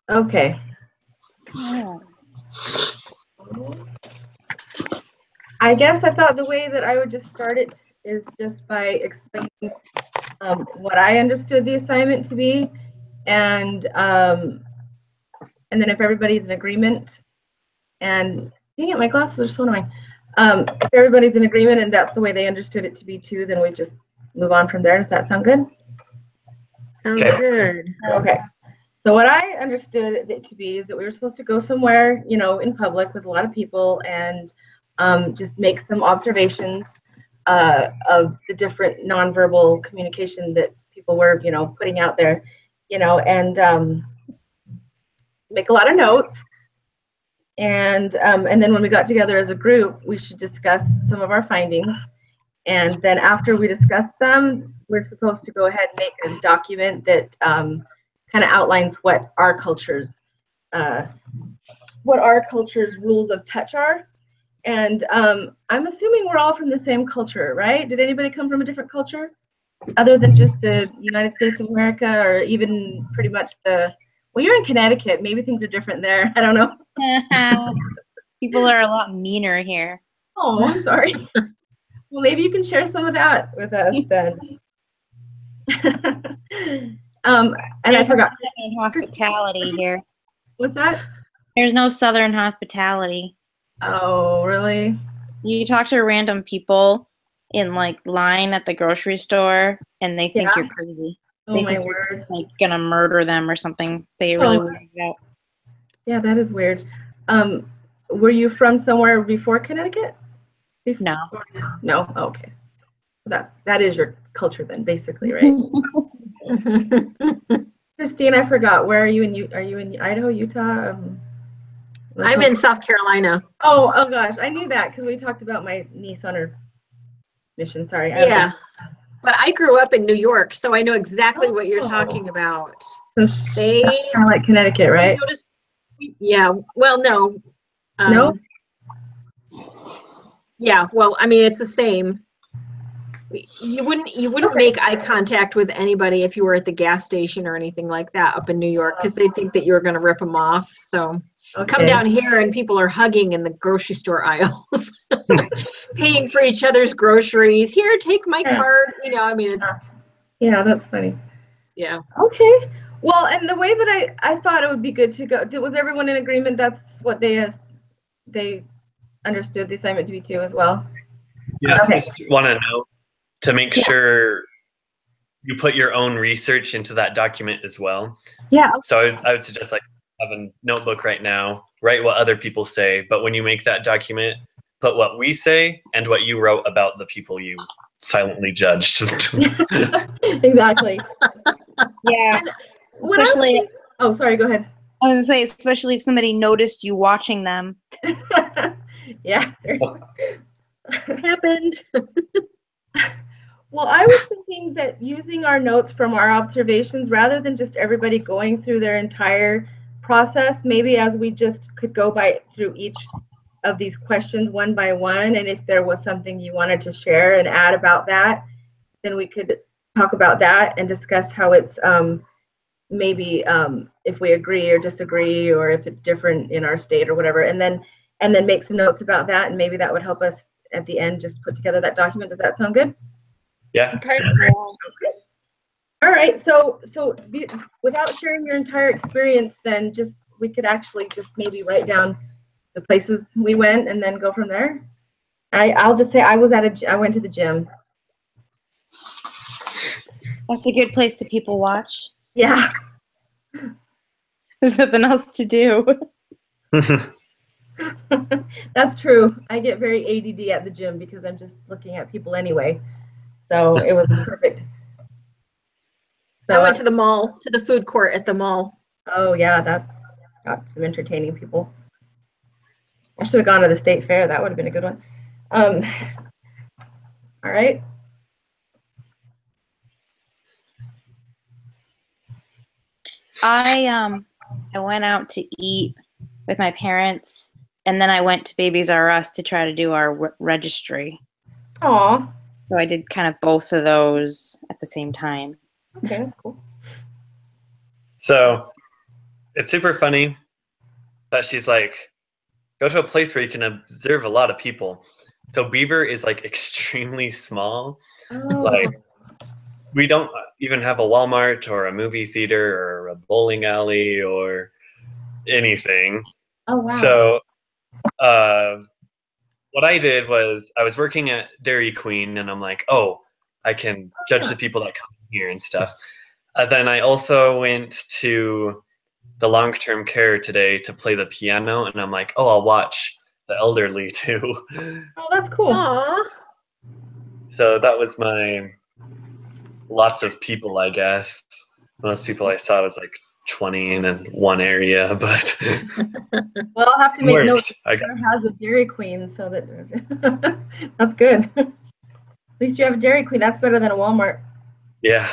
Okay. Yeah. I guess I thought the way that I would just start it is just by explaining what I understood the assignment to be, and then if everybody's in agreement, and dang it, my glasses are so annoying. If everybody's in agreement and that's the way they understood it to be too, then we just move on from there. Does that sound good? Sounds good. Okay. So what I understood it to be is that we were supposed to go somewhere, in public with a lot of people and just make some observations of the different nonverbal communication that people were, putting out there, and make a lot of notes. And then when we got together as a group, we should discuss some of our findings. And then after we discuss them, we're supposed to go ahead and make a document that kind of outlines what our culture's rules of touch are. And I'm assuming we're all from the same culture, right? Did anybody come from a different culture other than just the United States of America, or even pretty much well, you're in Connecticut. Maybe things are different there. I don't know. People are a lot meaner here. Oh, I'm sorry. Well, maybe you can share some of that with us then. And I forgot. No hospitality here. What's that? There's no Southern hospitality. Oh, really? You talk to random people in line at the grocery store, and they think you're crazy. Oh, my word! Like gonna murder them or something. They really weird out. Yeah, that is weird. Were you from somewhere before Connecticut? No. No. Okay. That is your culture then, basically, right? Christine, I forgot. Where are you in? Are you in Idaho, Utah? I'm in South Carolina. Oh gosh, I knew that because we talked about my niece on her mission. Sorry. Yeah, but I grew up in New York, so I know exactly what you're talking about. So they kind of like Connecticut, right? Yeah. Well, no. No. Yeah. Well, I mean, it's the same. You wouldn't make eye contact with anybody if you were at the gas station or anything like that up in New York, because they think that you're going to rip them off. So come down here and people are hugging in the grocery store aisles, paying for each other's groceries. Here, take my card. I mean, it's. Yeah, that's funny. Yeah. Okay. Well, and the way that I thought it would be good to go, was everyone in agreement? That's what they understood the assignment to be too as well? Yeah, I just want to know to make sure you put your own research into that document as well. Yeah. So I would suggest have a notebook right now, write what other people say, but when you make that document, put what we say and what you wrote about the people you silently judged. Exactly. Yeah. Especially. Oh, sorry. Go ahead. I was gonna say, especially if somebody noticed you watching them. Yeah. Happened. Well, I was thinking that using our notes from our observations, rather than just everybody going through their entire process, maybe as we just could go through each of these questions one by one, and if there was something you wanted to share and add about that, then we could talk about that and discuss how it's maybe if we agree or disagree, or if it's different in our state or whatever, and then make some notes about that, and maybe that would help us at the end just put together that document. Does that sound good? Yeah. Okay. All right. So without sharing your entire experience, then we could actually just maybe write down the places we went and then go from there. I'll just say I went to the gym. That's a good place to people watch. Yeah. There's nothing else to do. That's true. I get very ADD at the gym because I'm just looking at people anyway. So it was perfect. So I went to the mall, to the food court at the mall. Oh yeah, that's got some entertaining people. I should have gone to the state fair. That would have been a good one. All right. I went out to eat with my parents, and then I went to Babies R Us to try to do our registry. Aw. So I did kind of both of those at the same time. Okay, that's cool. So it's super funny that she's like, go to a place where you can observe a lot of people. So Beaver is like extremely small. Oh, Like we don't even have a Walmart or a movie theater or a bowling alley or anything. oh wow. So what I did was I was working at Dairy Queen, and I'm like, oh, I can judge the people that come here and stuff. Then I also went to the long-term care today to play the piano, and I'm like, oh, I'll watch the elderly too. Oh, that's cool. Aw. So that was my lots of people, I guess. Most people I saw was like 20 in one area, but Well, I'll have to it make note. worked. I got, It has a Dairy Queen, so that that's good. At least you have a Dairy Queen. That's better than a Walmart. yeah.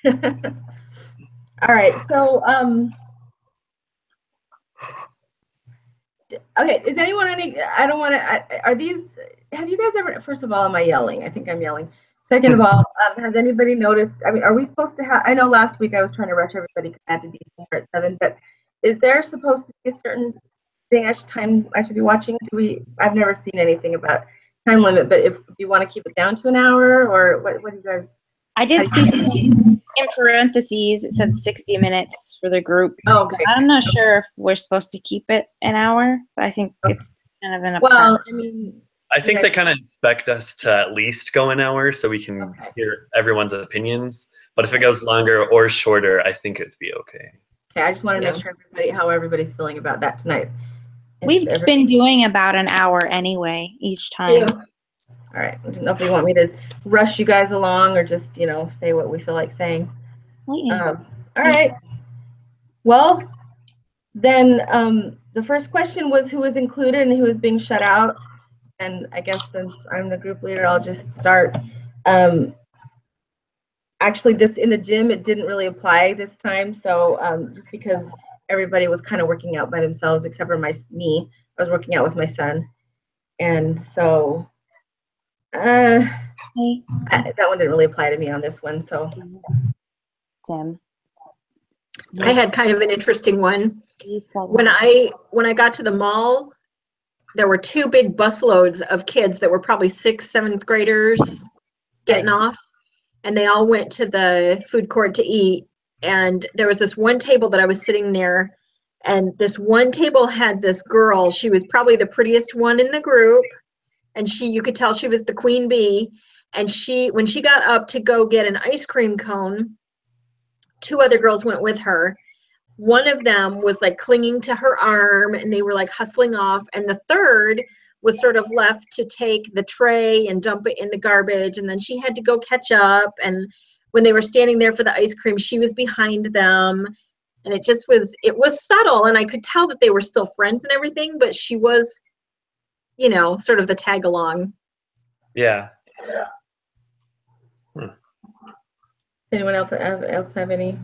All right. So, okay. Is anyone any? I don't want to. Are these? Have you guys ever? First of all, am I yelling? I think I'm yelling. Second of all, has anybody noticed? I mean, are we supposed to have? I know last week I was trying to rush everybody because I had to be somewhere at 7. But is there supposed to be a certain thing I should be watching? I've never seen anything about time limit. But if you want to keep it down to an hour, or what do you guys? I did see in parentheses it said 60 minutes for the group. Oh, okay. I'm not sure if we're supposed to keep it an hour, but I think it's kind of an Well, I mean, I think yeah. they kind of expect us to at least go an hour so we can Okay. hear everyone's opinions. But if it goes longer or shorter, I think it'd be okay. Okay, I just want to Yeah. make sure how everybody's feeling about that tonight. We've been doing about an hour anyway each time. All right. I didn't know if you want me to rush you guys along or just, say what we feel like saying. All right. Well, then the first question was who was included and who was being shut out. And I guess since I'm the group leader, I'll just start. Actually, this in the gym, it didn't really apply this time. So just because everybody was kind of working out by themselves, except for me, I was working out with my son. And so that one didn't really apply to me on this one. So Tim. I had kind of an interesting one. When I got to the mall, there were 2 big busloads of kids that were probably 6th, 7th graders getting off, and they all went to the food court to eat. And there was this one table that I was sitting near, and this one table had this girl. She was probably the prettiest one in the group, and you could tell she was the queen bee. And when she got up to go get an ice cream cone, 2 other girls went with her. One of them was like clinging to her arm and they were like hustling off. And the third was sort of left to take the tray and dump it in the garbage. And then she had to go catch up. And when they were standing there for the ice cream, she was behind them. And it was subtle. And I could tell that they were still friends and everything, but she was, sort of the tag along. Yeah. anyone else have any?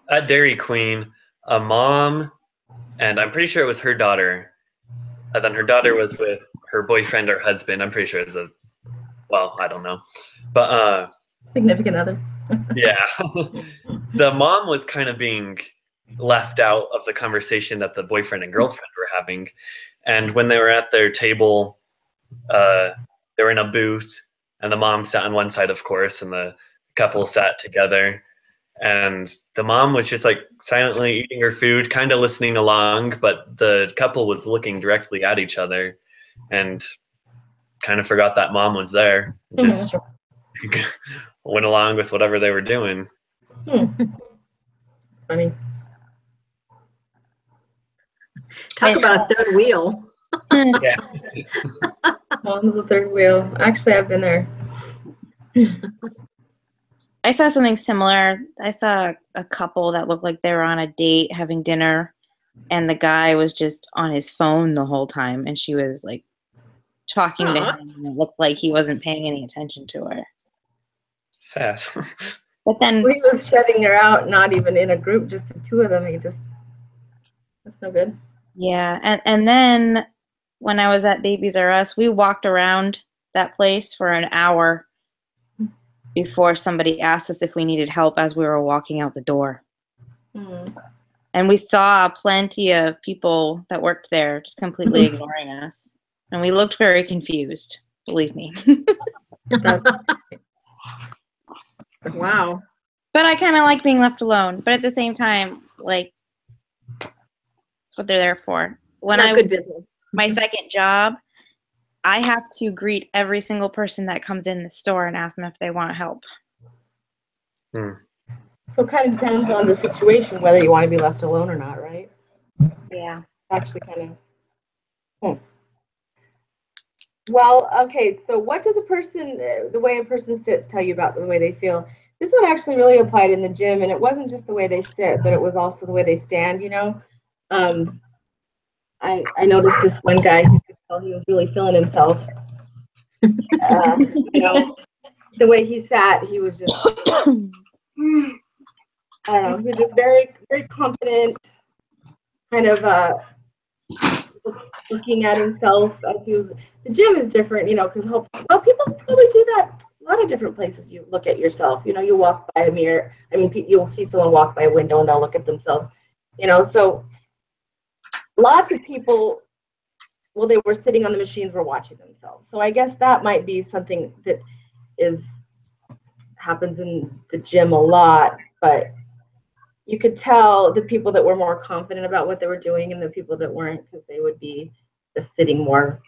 At Dairy Queen, a mom, and I'm pretty sure it was her daughter. And then her daughter was with her boyfriend or husband. I'm pretty sure it's I don't know. But Significant other. yeah. The mom was kind of being left out of the conversation that the boyfriend and girlfriend were having. And when they were at their table, they were in a booth, and the mom sat on one side, of course, and the couple sat together. And the mom was just like silently eating her food, kind of listening along, but the couple was looking directly at each other and kind of forgot that mom was there. Just went along with whatever they were doing. Funny. Talk about a third wheel. Yeah. On the third wheel. Actually, I've been there. I saw something similar. I saw a couple that looked like they were on a date having dinner, and the guy was just on his phone the whole time, and she was like talking to him, and it looked like he wasn't paying any attention to her. Sad. But then he was shutting her out, not even in a group, just the 2 of them. That's no good. Yeah, and then when I was at Babies R Us, we walked around that place for an hour before somebody asked us if we needed help as we were walking out the door. Mm. And we saw plenty of people that worked there just completely ignoring us. And we looked very confused, believe me. Wow. But I kind of like being left alone. But at the same time, like, that's what they're there for. When Not good business. my second job, I have to greet every single person that comes in the store and ask them if they want help. Hmm. So it kind of depends on the situation whether you want to be left alone or not, right? Yeah. Actually, kind of. Well, okay. So, what does a person, the way a person sits, tell you about the way they feel? This one actually really applied in the gym, and it wasn't just the way they sit, but it was also the way they stand. I noticed this one guy. You could tell he was really feeling himself. You know, the way he sat, he was just. I don't know. He was just very, very confident, kind of looking at himself as he was. The gym is different, because people probably do that. A lot of different places you look at yourself. You walk by a mirror. I mean, you'll see someone walk by a window and they'll look at themselves. So lots of people, while they were sitting on the machines, were watching themselves. So I guess that might be something that happens in the gym a lot, but you could tell the people that were more confident about what they were doing and the people that weren't, because they would be just sitting more,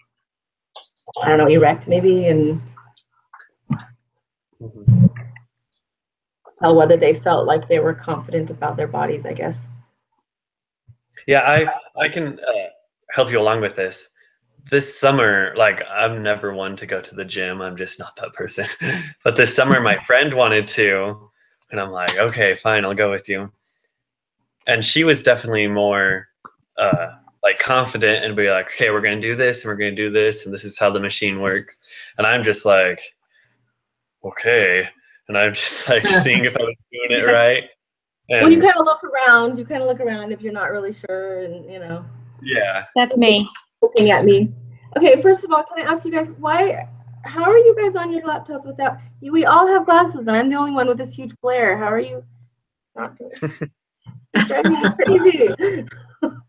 I don't know, erect maybe, and tell whether they felt like they were confident about their bodies, I guess. Yeah, I can help you along with this. This summer, like, I'm never one to go to the gym. I'm just not that person. But this summer, my friend wanted to, and I'm like, okay, fine, I'll go with you. And she was definitely more like confident and be like, okay, we're gonna do this and we're gonna do this and this is how the machine works. And I'm just like, okay. And I'm just like seeing if I was doing it right. And when you kind of look around if you're not really sure, and yeah. That's me. Looking at me. Okay, first of all, can I ask you guys how are you guys on your laptops without you? We all have glasses and I'm the only one with this huge glare. How are you not doing it? It's driving me crazy.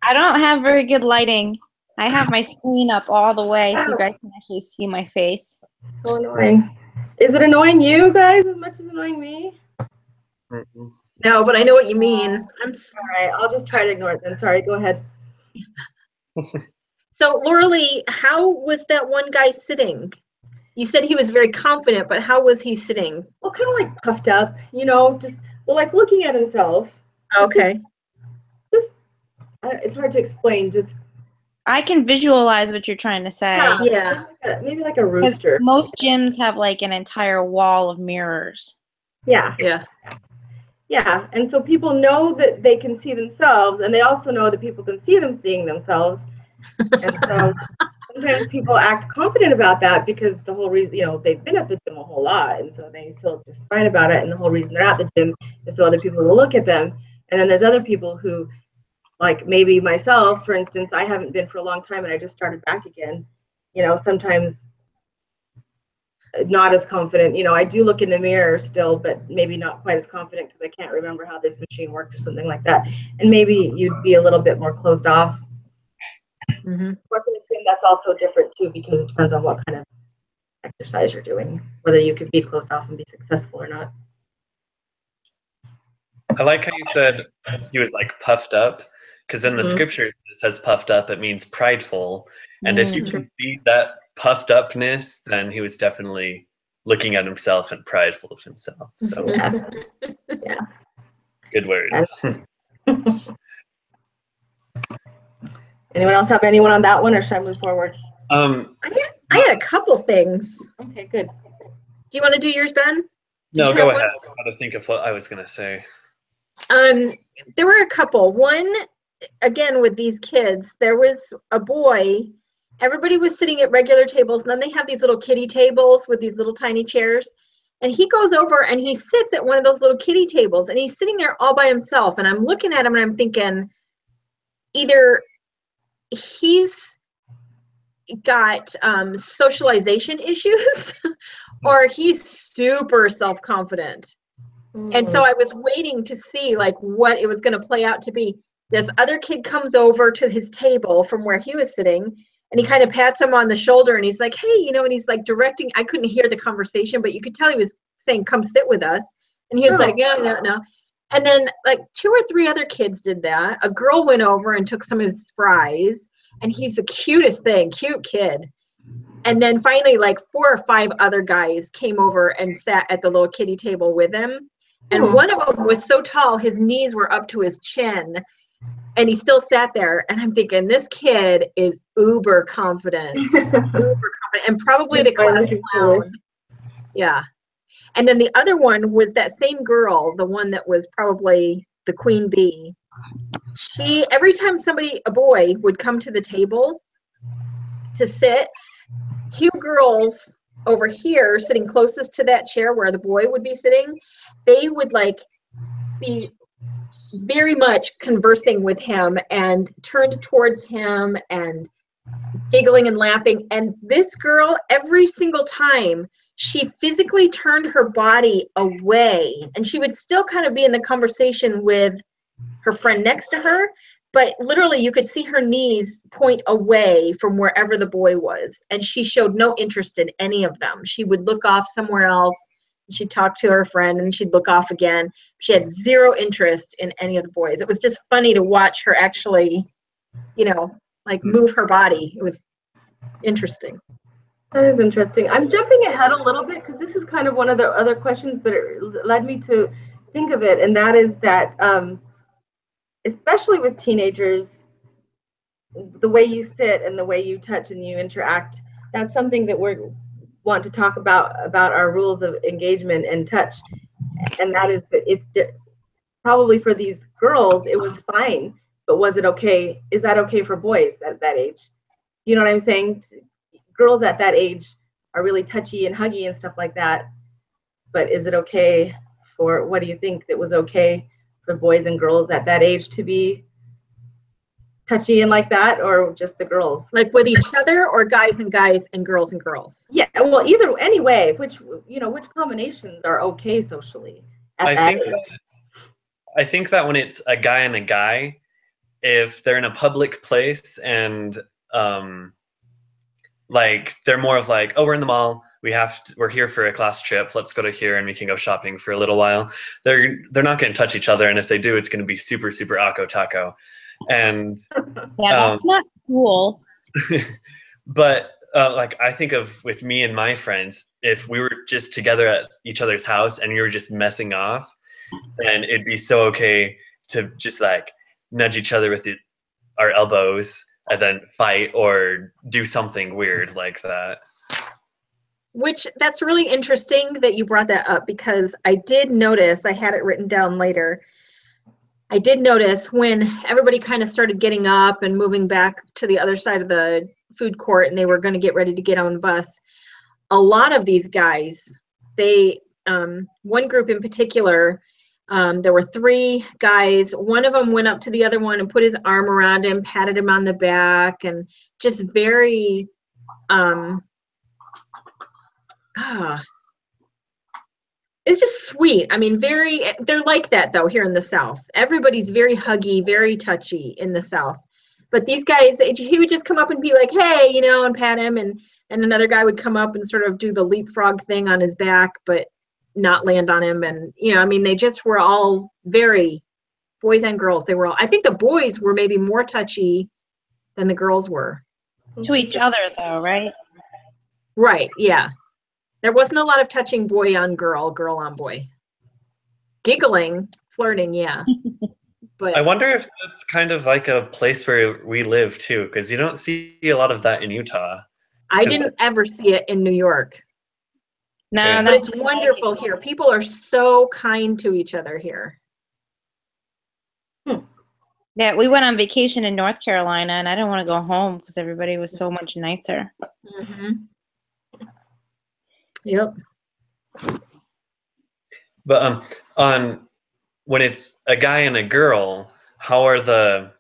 I don't have very good lighting. I have my screen up all the way so you guys can actually see my face. So annoying. Is it annoying you guys as much as annoying me? Mm-mm. No, but I know what you mean. All right, I'll just try to ignore it then. Sorry, go ahead. So, Laura Lee, how was that one guy sitting? You said he was very confident, but how was he sitting? Well, kind of like puffed up, just like looking at himself. Okay. It's hard to explain. Just I can visualize what you're trying to say. Yeah. maybe like a rooster. Most gyms have like an entire wall of mirrors. Yeah. Yeah, and so people know that they can see themselves, and they also know that people can see them seeing themselves. And so sometimes people act confident about that because the whole reason, they've been at the gym a whole lot, and so they feel just fine about it. And the whole reason they're at the gym is so other people will look at them. And then there's other people who, like maybe myself, for instance, I haven't been for a long time, and I just started back again. Sometimes not as confident. I do look in the mirror still, but maybe not quite as confident because I can't remember how this machine worked or something like that. And maybe you'd be a little bit more closed off. Mm-hmm. Of course, in the gym, that's also different too, because it depends on what kind of exercise you're doing, whether you could be closed off and be successful or not. I like how you said he was like puffed up, because in the Mhm. scriptures it says puffed up, it means prideful. And if you can see that puffed upness, then he was definitely looking at himself and prideful of himself. So Yeah. good words. Anyone else have anyone on that one, or should I move forward? I had a couple things. Okay, good. Do you want to do yours, Ben? No, you go have ahead. I got to think of what I was going to say. There were a couple. One, again, with these kids, there was a boy. Everybody was sitting at regular tables, and then they have these little kiddie tables with these little tiny chairs. And he goes over and he sits at one of those little kiddie tables, and he's sitting there all by himself. And I'm looking at him and I'm thinking, either he's got socialization issues or he's super self-confident. And so I was waiting to see like what it was going to play out to be. This other kid comes over to his table from where he was sitting, and he kind of pats him on the shoulder, and he's like, hey, you know, and he's like directing. I couldn't hear the conversation, but you could tell he was saying, come sit with us. And he was like, yeah, no. And then like 2 or 3 other kids did that. A girl went over and took some of his fries, and he's the cutest thing, cute kid. And then finally, like 4 or 5 other guys came over and sat at the little kiddie table with him. And one of them was so tall, his knees were up to his chin, and he still sat there. And I'm thinking, this kid is uber confident, and probably the class clown. Yeah. And then the other one was that same girl, the one that was probably the queen bee. She, every time a boy would come to the table to sit, 2 girls over here sitting closest to that chair where the boy would be sitting, they would like be very much conversing with him and turned towards him and giggling and laughing. And this girl, every single time, she physically turned her body away, and she would still kind of be in the conversation with her friend next to her, but literally you could see her knees point away from wherever the boy was, and she showed no interest in any of them. She would look off somewhere else, she'd talk to her friend, and she'd look off again. She had 0 interest in any of the boys. It was just funny to watch her actually, you know, like move her body. It was interesting. That is interesting. I'm jumping ahead a little bit because this is kind of one of the other questions, but it led me to think of it, and that is that especially with teenagers, the way you sit and the way you touch and you interact, that's something that we want to talk about our rules of engagement and touch. And that is that it's probably for these girls, it was fine, but was it okay? Is that okay for boys at that age? Do you know what I'm saying? Girls at that age are really touchy and huggy and stuff like that. But is it okay for, what do you think that was okay for boys and girls at that age to be touchy and like that, or just the girls? Like with each other, or guys and guys and girls and girls? Yeah, well, either, anyway, which combinations are okay socially at that age? I think that when it's a guy and a guy, if they're in a public place and like they're more of like, oh, we're in the mall, we're here for a class trip, let's go to here and we can go shopping for a little while. They're not going to touch each other, and if they do, it's going to be super super ako taco. And yeah, that's not cool. But like I think of with me and my friends, if we were just together at each other's house and we were just messing off, then it'd be so okay to just like nudge each other with our elbows and then fight or do something weird like that. Which, that's really interesting that you brought that up, because I did notice, I had it written down later, I did notice when everybody kind of started getting up and moving back to the other side of the food court and they were going to get ready to get on the bus, a lot of these guys, they, one group in particular, there were 3 guys. One of them went up to the other one and put his arm around him, patted him on the back, and just very, it's just sweet. I mean, they're like that though here in the South. Everybody's very huggy, very touchy in the South. But these guys, he would just come up and be like, hey, you know, and pat him, and another guy would come up and sort of do the leapfrog thing on his back, but not land on him. And, you know, I mean, they just were all very, boys and girls, they were all, I think the boys were maybe more touchy than the girls were. To each other though, right? Right, yeah. There wasn't a lot of touching boy on girl, girl on boy. Giggling, flirting, yeah. But I wonder if that's kind of like a place where we live too, because you don't see a lot of that in Utah. I didn't ever see it in New York. No, Yeah. But it's wonderful here. People are so kind to each other here. Yeah, we went on vacation in North Carolina, and I didn't want to go home because everybody was so much nicer. Mm-hmm. Yep. But on when it's a guy and a girl, how are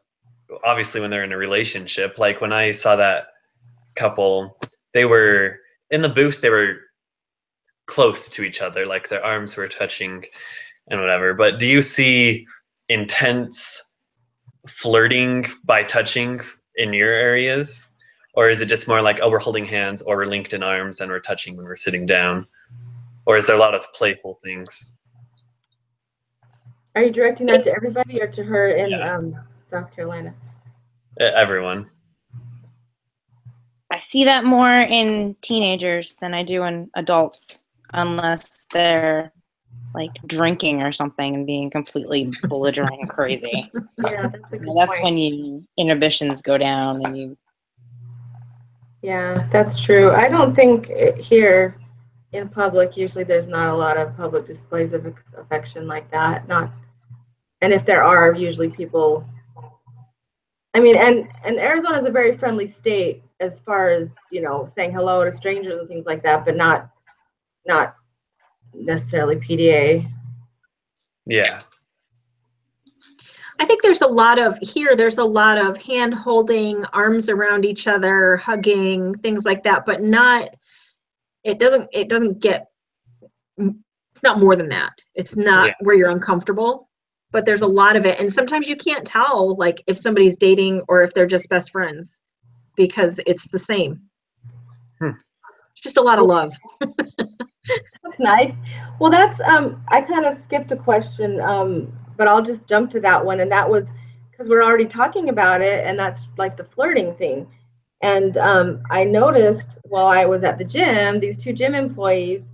obviously when they're in a relationship, like when I saw that couple, they were in the booth, they were close to each other, like their arms were touching. and whatever. But do you see intense flirting by touching in your areas? Or is it just more like, oh, we're holding hands, or we're linked in arms and we're touching when we're sitting down? Or is there a lot of playful things? Are you directing that to everybody or to her in Yeah. South Carolina? Everyone. I see that more in teenagers than I do in adults, unless they're like drinking or something and being completely belligerent and crazy. Yeah, that's a good That's point. when you inhibitions go down and you. Yeah, that's true. I don't think here in public, usually there's not a lot of public displays of affection like that. Not, and if there are, usually people. I mean, and Arizona is a very friendly state as far as, you know, saying hello to strangers and things like that, but not necessarily PDA. Yeah. I think there's a lot of hand holding, arms around each other, hugging, things like that, but it doesn't get, it's not more than that. It's not where you're uncomfortable, but there's a lot of it. And sometimes you can't tell like if somebody's dating or if they're just best friends because it's the same. It's just a lot of love. That's nice. Well, that's I kind of skipped a question, but I'll just jump to that one, and that was because we're already talking about it, and that's like the flirting thing. And I noticed while I was at the gym, these two gym employees,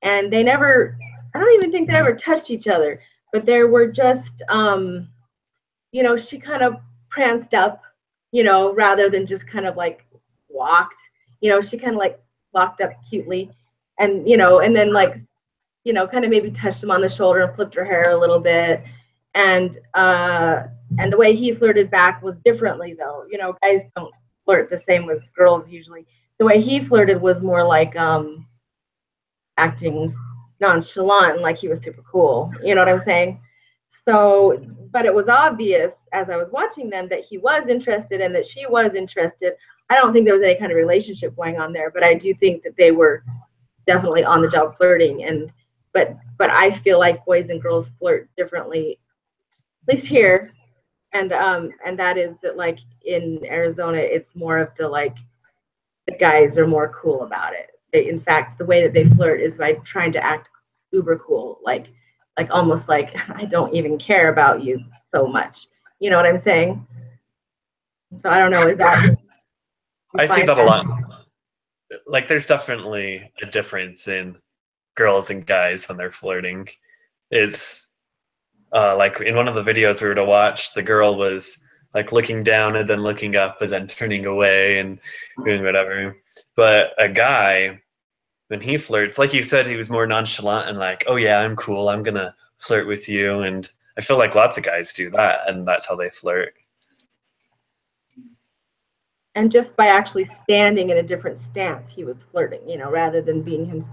and I don't even think they ever touched each other, but there were just, you know, she kind of pranced up, you know, rather than just kind of like walked, you know, she kind of like walked up cutely. And, you know, and then like, you know, kind of maybe touched him on the shoulder and flipped her hair a little bit. And the way he flirted back was differently though. You know, guys don't flirt the same as girls usually. The way he flirted was more like acting nonchalant, like he was super cool. You know what I'm saying? So, but it was obvious as I was watching them that he was interested and that she was interested. I don't think there was any kind of relationship going on there, but I do think that they were definitely on the job flirting. And but I feel like boys and girls flirt differently, at least here. And that is that like in Arizona, it's more of the like the guys are more cool about it. In fact, the way that they flirt is by trying to act uber cool, like almost like I don't even care about you so much. You know what I'm saying? So I don't know. Is that? I see that a lot. Like, there's definitely a difference in girls and guys when they're flirting. It's like in one of the videos we were to watch, the girl was like looking down and then looking up and then turning away and doing whatever. But a guy, when he flirts, like you said, he was more nonchalant and like, oh yeah, I'm cool, I'm gonna flirt with you. And I feel like lots of guys do that, and that's how they flirt. And just by actually standing in a different stance, he was flirting, you know, rather than being him.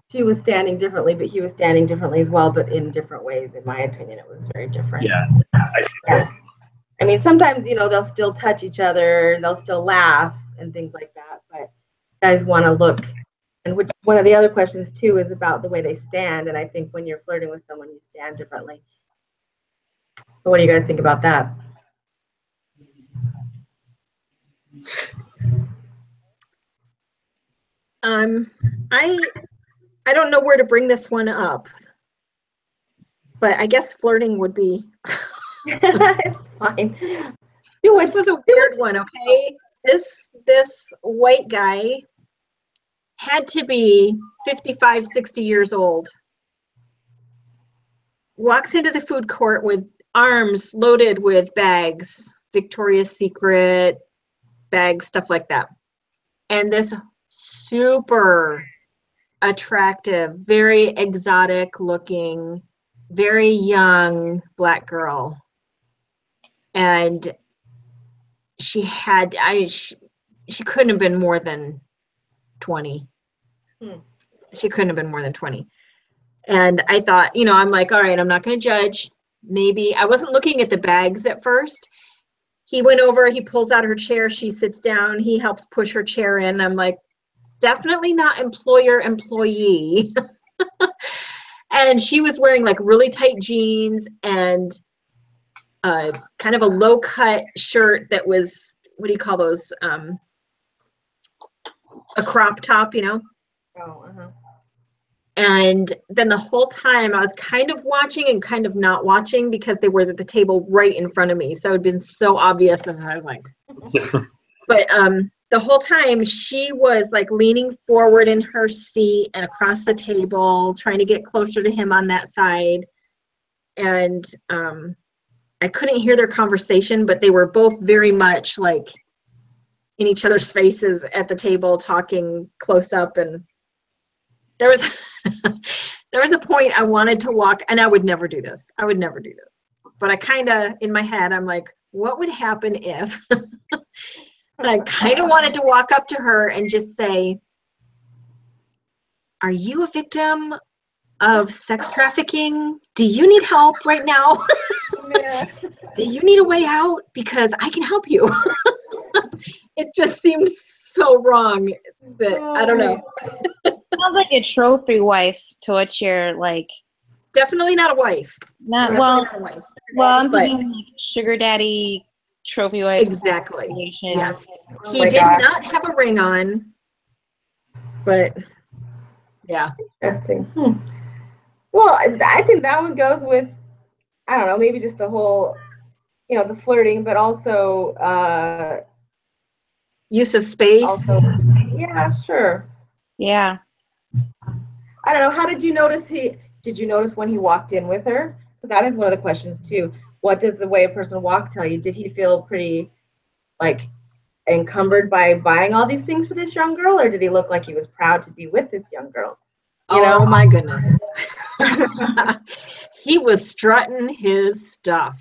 She was standing differently, but he was standing differently as well, but in different ways. In my opinion, it was very different. Yeah, I see that. Yeah. I mean, sometimes, you know, they'll still touch each other, they'll still laugh and things like that, but guys want to look. And which one of the other questions too is about the way they stand. And I think when you're flirting with someone, you stand differently. So what do you guys think about that? I don't know where to bring this one up, but I guess flirting would be. It's fine. This was a weird one, okay? This white guy had to be 55, 60 years old. Walks into the food court with arms loaded with bags, Victoria's Secret bags, stuff like that. And this super attractive, very exotic looking, very young Black girl. And she couldn't have been more than 20. She couldn't have been more than 20. And I thought, you know, I'm like, all right, I'm not going to judge. Maybe I wasn't looking at the bags at first. He went over, he pulls out her chair, she sits down, he helps push her chair in. I'm like, definitely not employer employee. And she was wearing like really tight jeans and kind of a low cut shirt that was, what do you call those? A crop top, you know? Oh, uh-huh. And then the whole time I was kind of watching and kind of not watching because they were at the table right in front of me. So it'd been so obvious. And I was like, but the whole time she was like leaning forward in her seat and across the table, trying to get closer to him on that side. And I couldn't hear their conversation, but they were both very much like in each other's faces at the table, talking close up. And there was there was a point I wanted to walk, and I would never do this. I would never do this. But I kind of, in my head, I'm like, what would happen if? I kind of wanted to walk up to her and just say, are you a victim of sex trafficking? Do you need help right now? Yeah. Do you need a way out? Because I can help you. It just seems so wrong that, I don't know. Sounds like a trophy wife to what you're like. Definitely not a wife. Not Definitely well. not a wife. Well, I'm But- thinking like sugar daddy, trophy wife. Exactly. Relation. Yes. Oh He my did gosh. not have a ring on, but yeah. Interesting. Well, I think that one goes with, I don't know, maybe just the whole, the flirting, but also, Use of space. yeah, sure. Yeah. I don't know. How did you notice did you notice when he walked in with her? That is one of the questions too. What does the way a person walk tell you? Did he feel pretty like encumbered by buying all these things for this young girl, or did he look like he was proud to be with this young girl? Oh my goodness. He was strutting his stuff.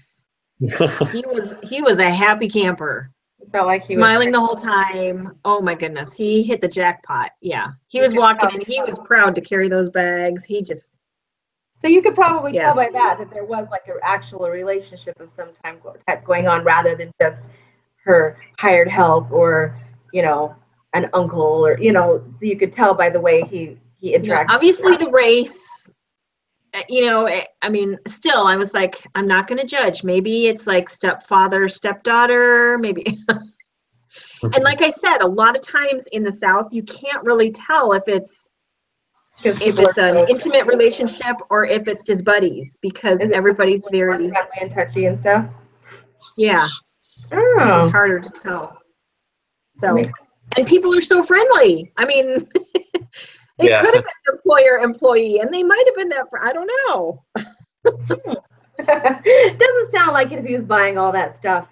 He was a happy camper. It felt like he Smiling was the whole time. Oh my goodness. He hit the jackpot. Yeah. He was walking and he was proud to carry those bags. He just. So you could probably Yeah. tell by that there was like an actual relationship of some type going on rather than just her hired help or, an uncle or, so you could tell by the way he interacts. Obviously the race, I mean, still, I was like, I'm not going to judge. Maybe it's like stepfather, stepdaughter, maybe. And like I said, a lot of times in the South, you can't really tell if it's an intimate relationship or if it's just buddies because everybody's very friendly and touchy and stuff. Yeah. Oh. It's just harder to tell. So, and people are so friendly. I mean, they could have been employer-employee, and they might have been that. I don't know. It doesn't sound like it if he was buying all that stuff.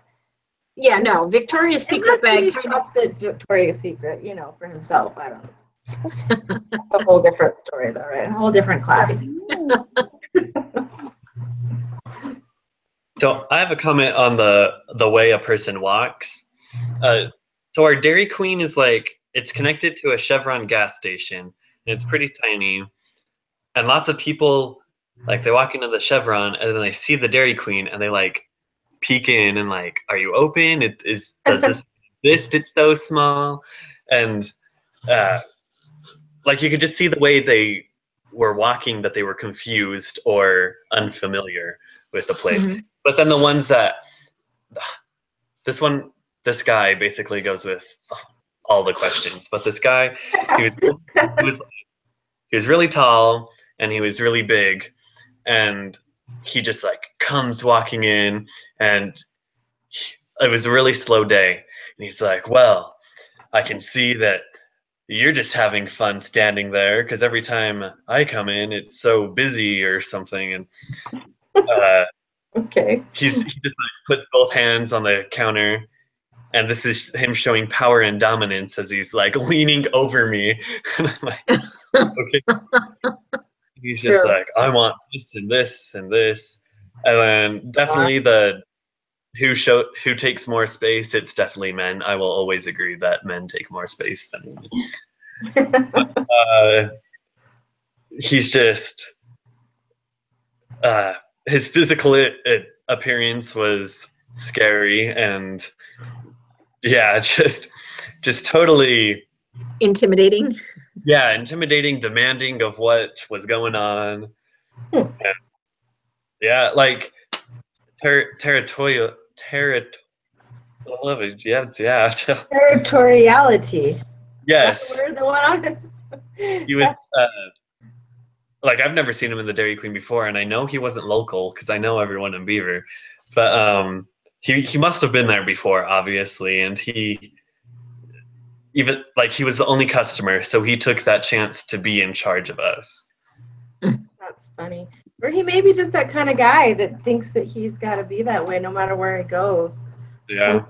Yeah, no. Victoria's Secret bag. He shops at Victoria's Secret, for himself. I don't know. A whole different story, though, right? A whole different class. So I have a comment on the way a person walks. So our Dairy Queen is like, it's connected to a Chevron gas station, and it's pretty tiny. And lots of people, like, they walk into the Chevron, and then they see the Dairy Queen, and they, like, peek in and, like, are you open? Does this exist? It's so small. And, like, you could just see the way they were walking that they were confused or unfamiliar with the place. Mm-hmm. But then the ones that, this guy basically goes with all the questions. But this guy, he was really tall and he was really big, and he just like comes walking in, and it was a really slow day. And he's like, "Well, I can see that you're just having fun standing there because every time I come in, it's so busy or something." And okay, he just like puts both hands on the counter. And this is him showing power and dominance as he's like leaning over me. And I'm like, okay. He's just like, I want this and this and this. And then definitely who takes more space, it's definitely men. I will always agree that men take more space than women. But, he's just, his physical appearance was scary, and yeah, just totally intimidating. Yeah, intimidating, demanding of what was going on. Yeah, like territorial, yeah, yeah. Territoriality. That's the Yes, word, the one on he was. Like I've never seen him in the Dairy Queen before, and I know he wasn't local because I know everyone in Beaver, but he must have been there before, obviously, and he even like he was the only customer, so he took that chance to be in charge of us. That's funny. Or he may be just that kind of guy that thinks that he's got to be that way no matter where he goes. Yeah.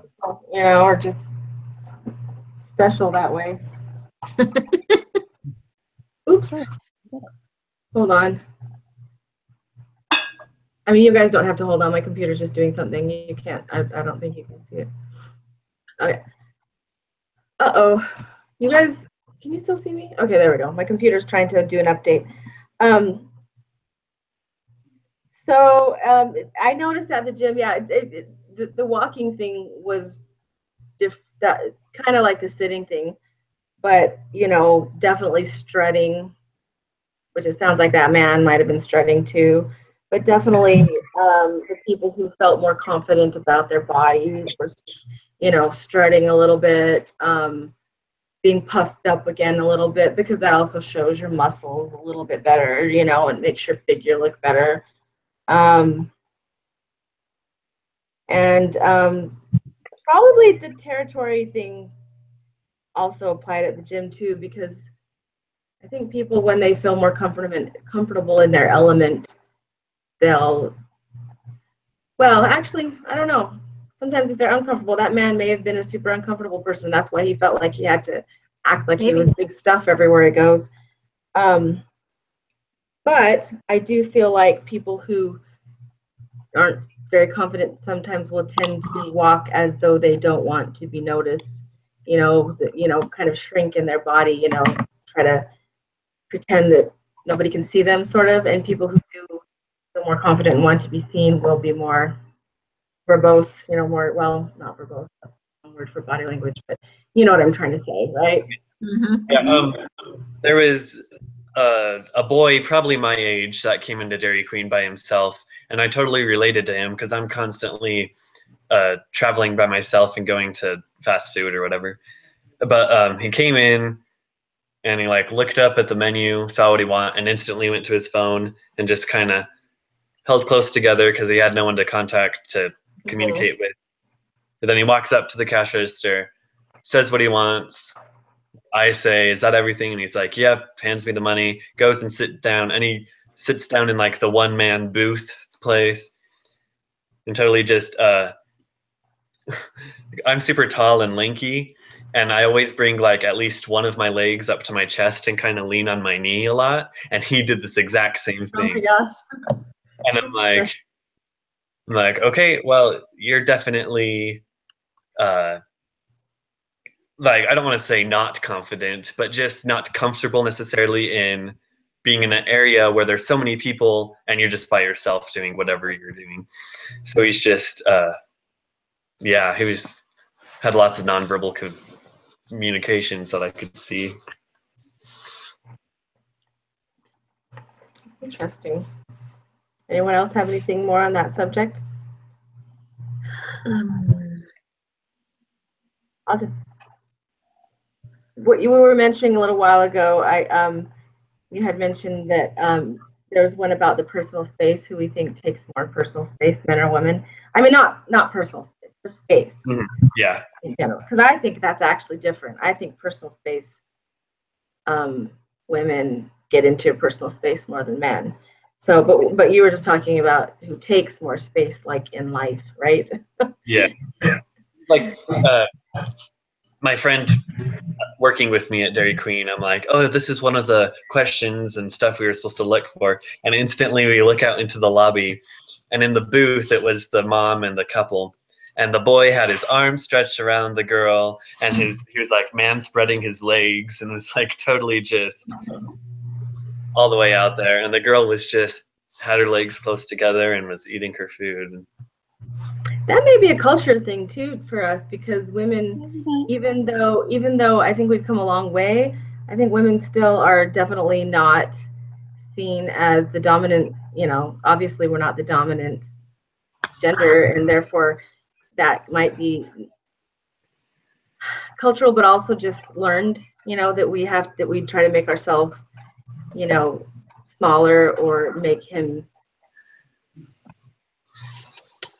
You know, or just special that way. Oops. Hold on. I mean, you guys don't have to hold on. My computer's just doing something. You can't. I don't think you can see it. Okay. Uh-oh. You guys, can you still see me? Okay, there we go. My computer's trying to do an update. I noticed at the gym, yeah, the walking thing was kind of like the sitting thing, but, you know, definitely strutting, which it sounds like that man might have been strutting too, but definitely the people who felt more confident about their bodies were, you know, strutting a little bit, being puffed up again a little bit, because that also shows your muscles a little bit better, you know, and makes your figure look better. Probably the territory thing also applied at the gym too, because I think people, when they feel more comfortable in their element, they'll, well, actually, I don't know. Sometimes if they're uncomfortable, that man may have been a super uncomfortable person. That's why he felt like he had to act like he was big stuff everywhere he goes. But I do feel like people who aren't very confident sometimes will tend to walk as though they don't want to be noticed, you know, kind of shrink in their body, you know, try to pretend that nobody can see them, sort of. And people who do feel more confident and want to be seen will be more verbose, you know, more, well, not verbose, that's one word for body language, but you know what I'm trying to say, right? Yeah. There was a boy, probably my age, that came into Dairy Queen by himself, and I totally related to him because I'm constantly traveling by myself and going to fast food or whatever. But he came in and he like looked up at the menu, saw what he wanted, and instantly went to his phone and just kind of held close together because he had no one to contact to communicate with. But then he walks up to the cash register, says what he wants. I say, "Is that everything?" And he's like, "Yep." Hands me the money, goes and sit down, and he sits down in like the one-man booth place, and totally just. I'm super tall and lanky, and I always bring like at least one of my legs up to my chest and kind of lean on my knee a lot. And he did this exact same thing. Oh my gosh. And I'm like, okay, well, you're definitely like, I don't want to say not confident, but just not comfortable necessarily in being in an area where there's so many people and you're just by yourself doing whatever you're doing. So he's just yeah, he was had lots of nonverbal communications that I could see. Interesting. Anyone else have anything more on that subject? I'll just, what you were mentioning a little while ago, you had mentioned that there was one about the personal space, who we think takes more personal space, men or women. I mean, not personal space, just space. Mm-hmm. Yeah. In general, because I think that's actually different. I think personal space, women get into personal space more than men. So, but you were just talking about who takes more space, like in life, right? Yeah. Like my friend working with me at Dairy Queen, I'm like, oh, this is one of the questions and stuff we were supposed to look for. And instantly we look out into the lobby, and in the booth, it was the mom and the couple. And the boy had his arms stretched around the girl, and he was like man spreading his legs and was like totally just all the way out there. And the girl was just had her legs close together and was eating her food. That may be a culture thing too for us, because women, even though I think we've come a long way, I think women still are definitely not seen as the dominant you know, obviously we're not the dominant gender, and therefore that might be cultural, but also just learned, you know, that we try to make ourselves, you know, smaller or make him.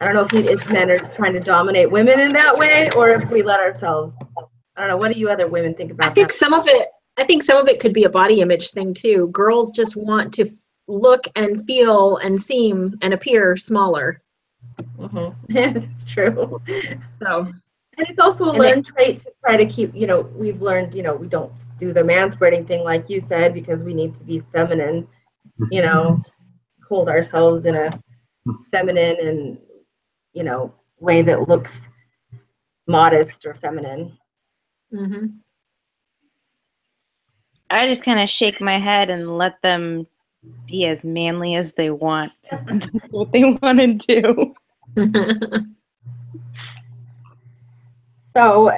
I don't know if men are trying to dominate women in that way, or if we let ourselves. I don't know. What do you other women think about I think that? some of it could be a body image thing too. Girls just want to look and feel and seem and appear smaller. Mm-hmm. It's true. So, and it's also a learned trait to try to keep, you know, we've learned, you know, we don't do the manspreading thing like you said, because we need to be feminine, you know, hold ourselves in a feminine and, you know, way that looks modest or feminine. mm-hmm. I just kind of shake my head and let them be as manly as they want, because that's what they want to do. So,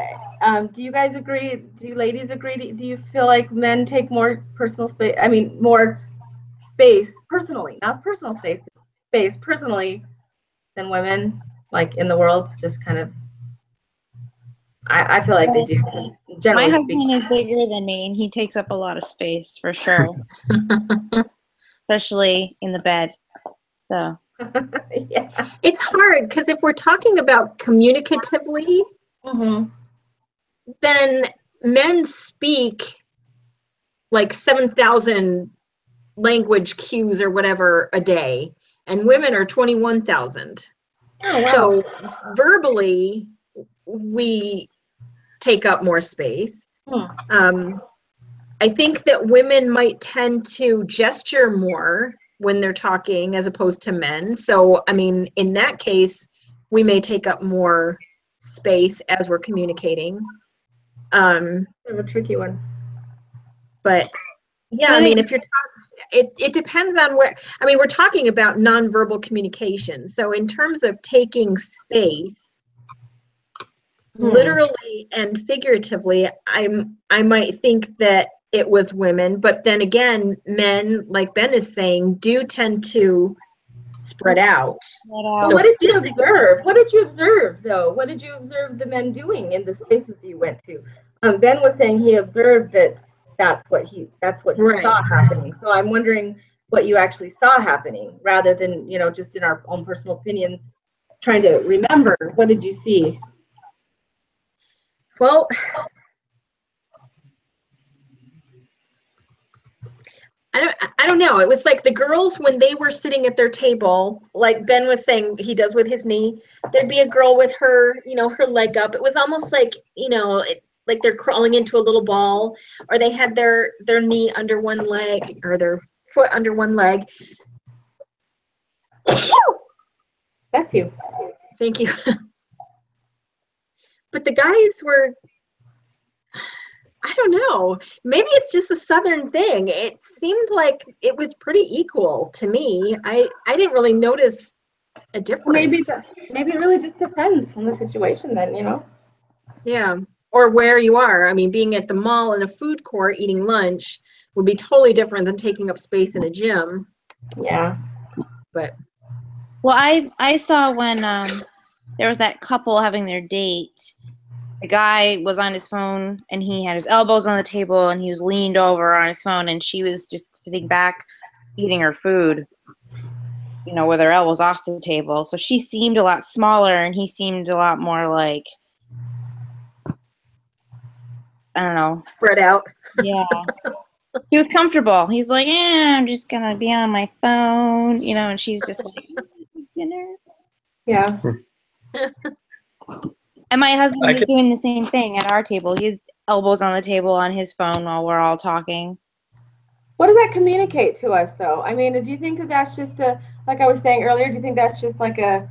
do you guys agree? Do you ladies agree? Do you feel like men take more personal space? I mean, more space personally, not personal space, space personally than women, like in the world? Just kind of, I feel like they do. My Generally husband speaking. is bigger than me, and he takes up a lot of space for sure, especially in the bed. So Yeah. It's hard because if we're talking about communicatively, Mm-hmm. then men speak like 7,000 language cues or whatever a day, and women are 21,000. Oh, wow. So verbally, we take up more space. I think that women might tend to gesture more when they're talking as opposed to men. So, I mean, in that case, we may take up more space as we're communicating. Kind of a tricky one. But yeah, I mean, if you're talking, it depends on where, I mean, we're talking about nonverbal communication. So in terms of taking space, literally and figuratively, I might think that it was women, but then again, men, like Ben is saying, do tend to spread out. So what did you observe? What did you observe, though? What did you observe the men doing in the spaces that you went to? Ben was saying he observed that that's what he Right. saw happening. So I'm wondering what you actually saw happening, rather than, you know, just in our own personal opinions, trying to remember. What did you see? Well, I don't know. It was like the girls, when they were sitting at their table, like Ben was saying he does with his knee, there'd be a girl with her, you know, her leg up. It was almost like, you know, like they're crawling into a little ball, or they had their knee under one leg or their foot under one leg. Bless you. Thank you. But the guys were, I don't know. Maybe it's just a Southern thing. It seemed like it was pretty equal to me. I didn't really notice a difference. Maybe it really just depends on the situation then, you know? Yeah. Or where you are. I mean, being at the mall in a food court eating lunch would be totally different than taking up space in a gym. Yeah. But well, I saw when there was that couple having their date. The guy was on his phone and he had his elbows on the table and he was leaned over on his phone, and she was just sitting back eating her food, you know, with her elbows off the table. So she seemed a lot smaller and he seemed a lot more like, I don't know, spread out. Yeah. He was comfortable. He's like, I'm just going to be on my phone, you know, and she's just like, dinner. Yeah. And my husband was doing the same thing at our table. His elbows on the table on his phone while we're all talking. What does that communicate to us, though? I mean, do you think that that's just like I was saying earlier, do you think that's just like a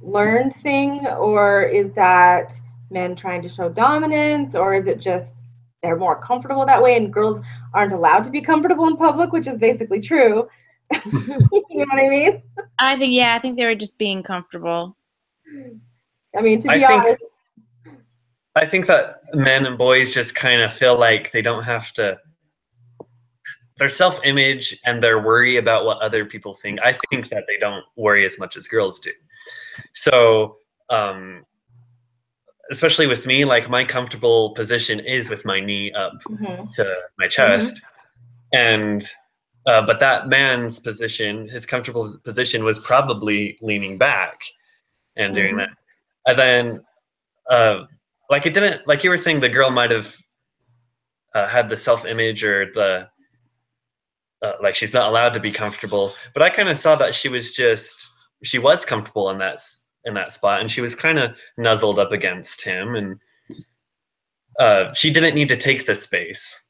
learned thing, or is that men trying to show dominance, or is it just they're more comfortable that way and girls aren't allowed to be comfortable in public, which is basically true? You know what I mean? I think they were just being comfortable. I mean, to be honest. I think that men and boys just kind of feel like they don't have to their self-image and their worry about what other people think, I think that they don't worry as much as girls do. So especially with me, like my comfortable position is with my knee up to my chest. And but that man's position, his comfortable position, was probably leaning back and doing that. And then like it didn't, like you were saying, the girl might have had the self-image or the like she's not allowed to be comfortable, but I kind of saw that she was comfortable in that spot, and she was kind of nuzzled up against him, and she didn't need to take the space.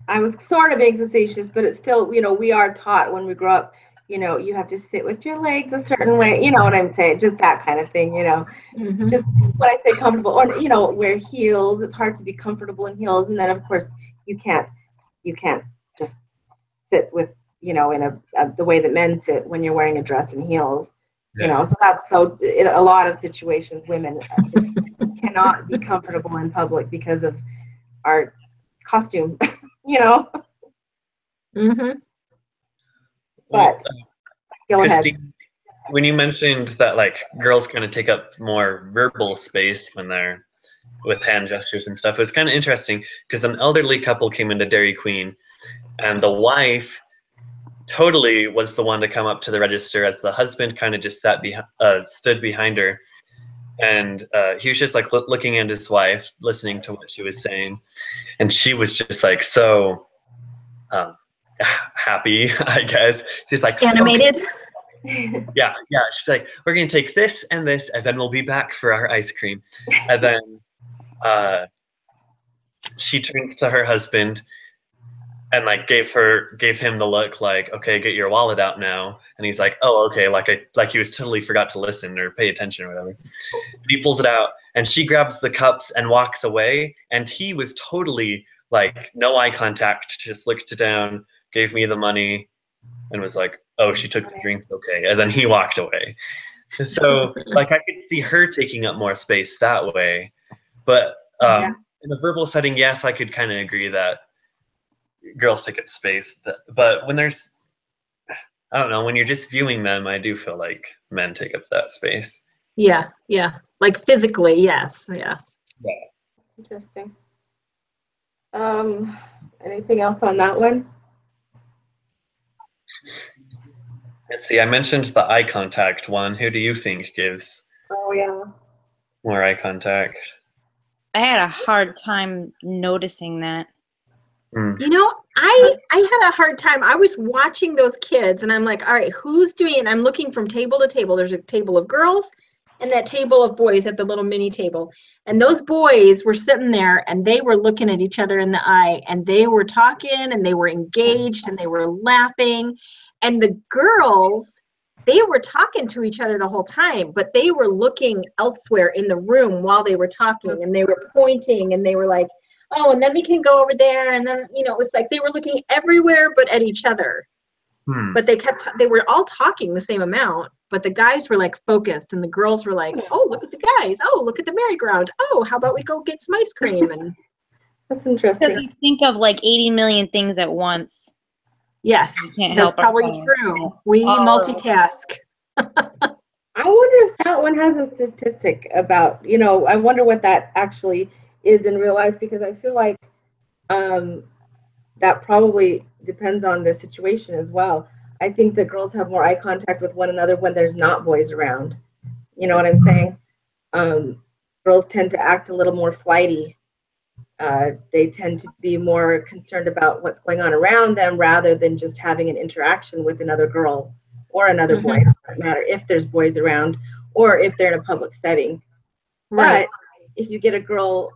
I was sort of being facetious, but it's still, we are taught when we grow up, you have to sit with your legs a certain way, you know what I'm saying, just that kind of thing, just when I say comfortable, or wear heels, it's hard to be comfortable in heels, and then of course you can't just sit with, in the way that men sit when you're wearing a dress and heels, so in a lot of situations women just cannot be comfortable in public because of our costume. But go ahead. When you mentioned that like girls kind of take up more verbal space when they're with hand gestures and stuff, it was kind of interesting because an elderly couple came into Dairy Queen, and the wife totally was the one to come up to the register as the husband kind of just stood behind her, and he was just like looking at his wife, listening to what she was saying, and she was just like so happy, I guess. She's like animated. Okay. Yeah. She's like, we're gonna take this and this, and then we'll be back for our ice cream. And then she turns to her husband and like gave him the look like, okay, get your wallet out now. And he's like, oh, okay, like he was totally forgot to listen or pay attention or whatever. And he pulls it out, and she grabs the cups and walks away. And he was totally like no eye contact, just looked down, gave me the money, and was like, oh, she took the drinks, okay. And then he walked away. So like I could see her taking up more space that way. But in a verbal setting, yes, I could kind of agree that girls take up space. But when there's, I don't know, when you're just viewing them, I do feel like men take up that space. Yeah. Like physically, yes. Yeah. Interesting. Anything else on that one? Let's see, I mentioned the eye contact one. Who do you think gives more eye contact? I had a hard time noticing that. I had a hard time. I was watching those kids, and I'm like, all right, who's doing it? I'm looking from table to table. There's a table of girls and that table of boys at the little mini table. And those boys were sitting there, and they were looking at each other in the eye, and they were talking, and they were engaged, and they were laughing. And the girls, they were talking to each other the whole time, but they were looking elsewhere in the room while they were talking, and they were pointing, and they were like, oh, and then we can go over there. And then, it was like they were looking everywhere but at each other. But they were all talking the same amount, but the guys were like focused, and the girls were like, oh, look at the guys. Oh, look at the merry-go-round. Oh, how about we go get some ice cream? And that's interesting. Because you think of like 80 million things at once. Yes, that's probably true. We multitask. I wonder if that one has a statistic about, I wonder what that actually is in real life, because I feel like that probably depends on the situation as well. I think that girls have more eye contact with one another when there's not boys around. You know what I'm saying? Girls tend to act a little more flighty. They tend to be more concerned about what's going on around them rather than just having an interaction with another girl or another boy. It doesn't matter if there's boys around or if they're in a public setting. Right. But if you get a girl,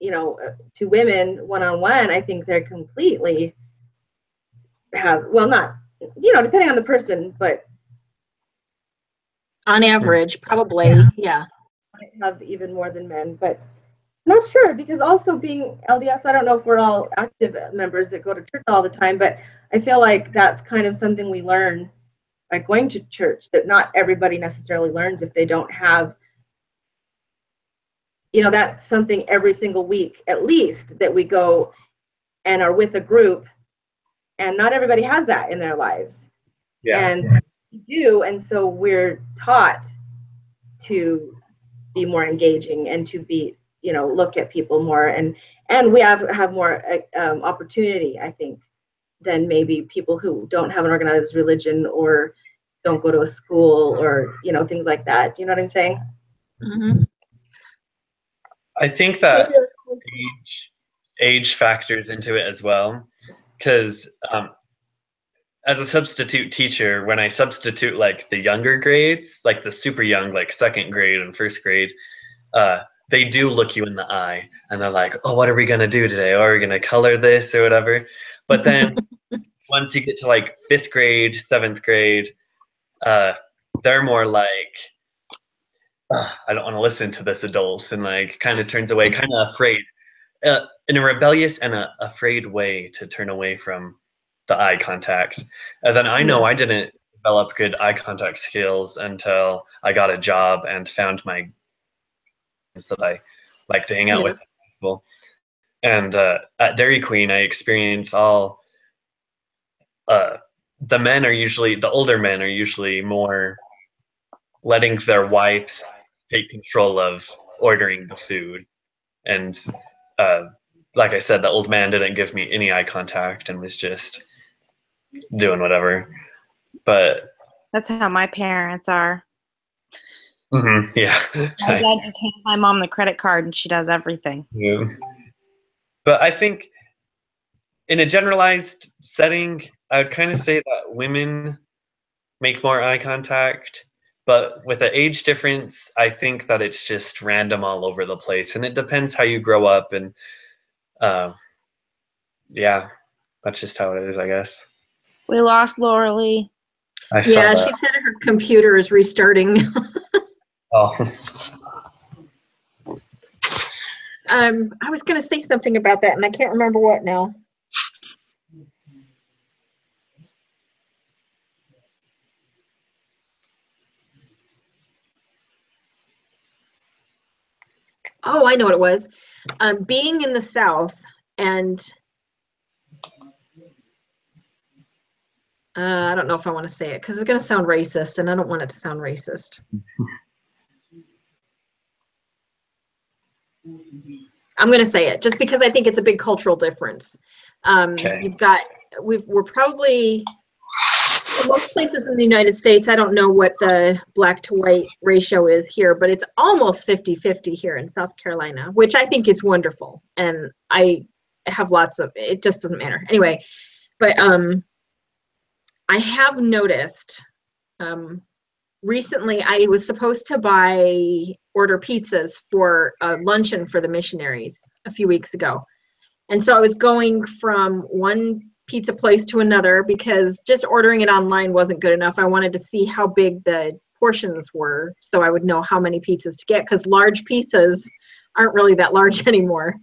two women one-on-one, I think they're completely not, depending on the person, but on average, probably, yeah. Might have even more than men, but I'm not sure, because also being LDS, I don't know if we're all active members that go to church all the time, but I feel like that's kind of something we learn by going to church, that not everybody necessarily learns if they don't have, that's something every single week, at least, that we go and are with a group, and not everybody has that in their lives. Yeah. And we do, and so we're taught to be more engaging and to be, look at people more, and we have more opportunity, I think, than maybe people who don't have an organized religion or don't go to a school or things like that. Do you know what I'm saying? Mm-hmm. I think that age factors into it as well, because as a substitute teacher, when I substitute like the younger grades, like the super young, like second grade and first grade, they do look you in the eye and they're like, oh, what are we going to do today? Or are we going to color this or whatever? But then once you get to like fifth grade, seventh grade, they're more like, I don't want to listen to this adult, and like kind of turns away, kind of afraid, in a rebellious and a afraid way to turn away from the eye contact. And then I know I didn't develop good eye contact skills until I got a job and found my friends that I like to hang out with in high school. And at Dairy Queen, I experienced all. The older men are usually more letting their wives take control of ordering the food. And like I said, the old man didn't give me any eye contact and was just doing whatever. But That's how my parents are. Yeah. My dad just hands my mom the credit card and she does everything. Yeah. But I think in a generalized setting, I would kind of say that women make more eye contact. But with the age difference, I think that it's just random all over the place. And it depends how you grow up. And yeah, that's just how it is, I guess. We lost Laura Lee. I saw that. She said her computer is restarting. Oh. I was going to say something about that, and I can't remember what now. Oh, I know what it was. Being in the South, and I don't know if I want to say it because it's going to sound racist, and I don't want it to sound racist. I'm going to say it just because I think it's a big cultural difference. Okay. We're probably, in most places in the United States, I don't know what the black to white ratio is here, but it's almost 50-50 here in South Carolina, which I think is wonderful. And I have lots of, it just doesn't matter. Anyway, but I have noticed recently I was supposed to order pizzas for a luncheon for the missionaries a few weeks ago. And so I was going from one pizza place to another because just ordering it online wasn't good enough. I wanted to see how big the portions were so I would know how many pizzas to get, because large pizzas aren't really that large anymore.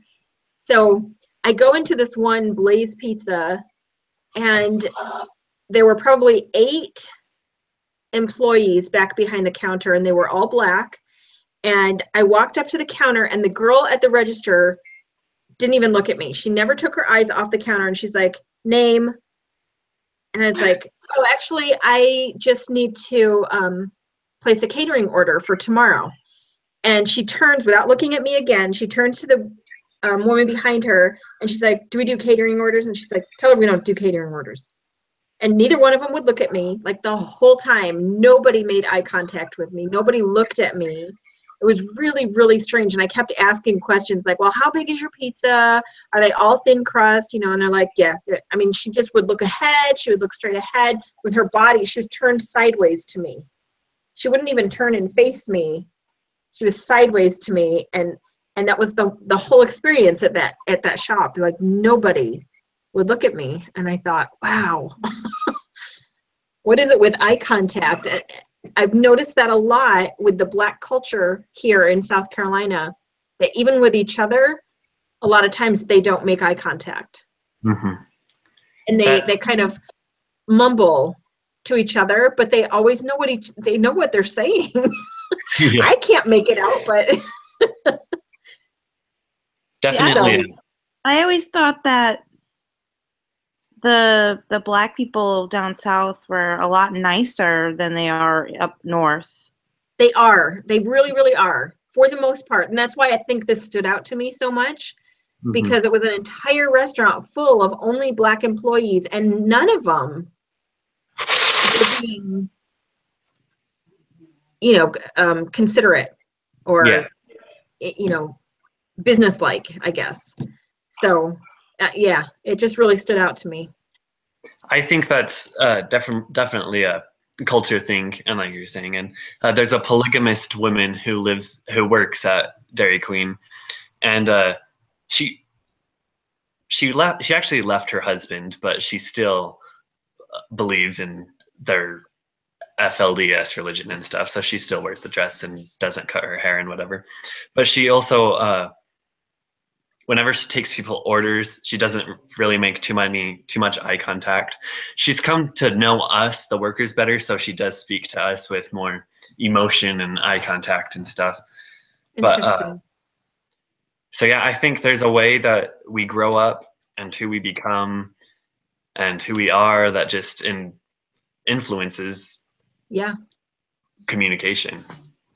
So I go into this one Blaze Pizza, and there were probably 8 employees back behind the counter, and they were all black. And I walked up to the counter, and the girl at the register didn't even look at me. She never took her eyes off the counter, and she's like, name. And I was like, oh, actually, I just need to place a catering order for tomorrow. And she turns, without looking at me again, she turns to the woman behind her, and she's like, do we do catering orders? And she's like, tell her we don't do catering orders. And neither one of them would look at me. Like the whole time, nobody made eye contact with me. Nobody looked at me. It was really, really strange. And I kept asking questions like, well, how big is your pizza? Are they all thin crust? And they're like, yeah. I mean, she just would look ahead. She would look straight ahead with her body. She was turned sideways to me. She wouldn't even turn and face me. She was sideways to me. And that was the whole experience at that shop. Like nobody would look at me. And I thought, wow, what is it with eye contact? I've noticed that a lot with the Black culture here in South Carolina, that even with each other, a lot of times they don't make eye contact. Mm-hmm. And they kind of mumble to each other, but they always know they know what they're saying. Yeah. I can't make it out, but definitely. I always thought that the black people down south were a lot nicer than they are up north. They are. They really, really are, for the most part. And that's why I think this stood out to me so much, because it was an entire restaurant full of only black employees, and none of them were being, considerate or, businesslike, I guess. So, yeah, it just really stood out to me. I think that's definitely a culture thing, and like you're saying, and there's a polygamist woman who works at Dairy Queen, and she actually left her husband, but she still believes in their FLDS religion and stuff, so she still wears the dress and doesn't cut her hair and whatever. But she also whenever she takes people orders, she doesn't really make too much eye contact. She's come to know us, the workers, better, so she does speak to us with more emotion and eye contact and stuff. Interesting. So yeah, I think there's a way that we grow up and who we become and who we are that just influences communication.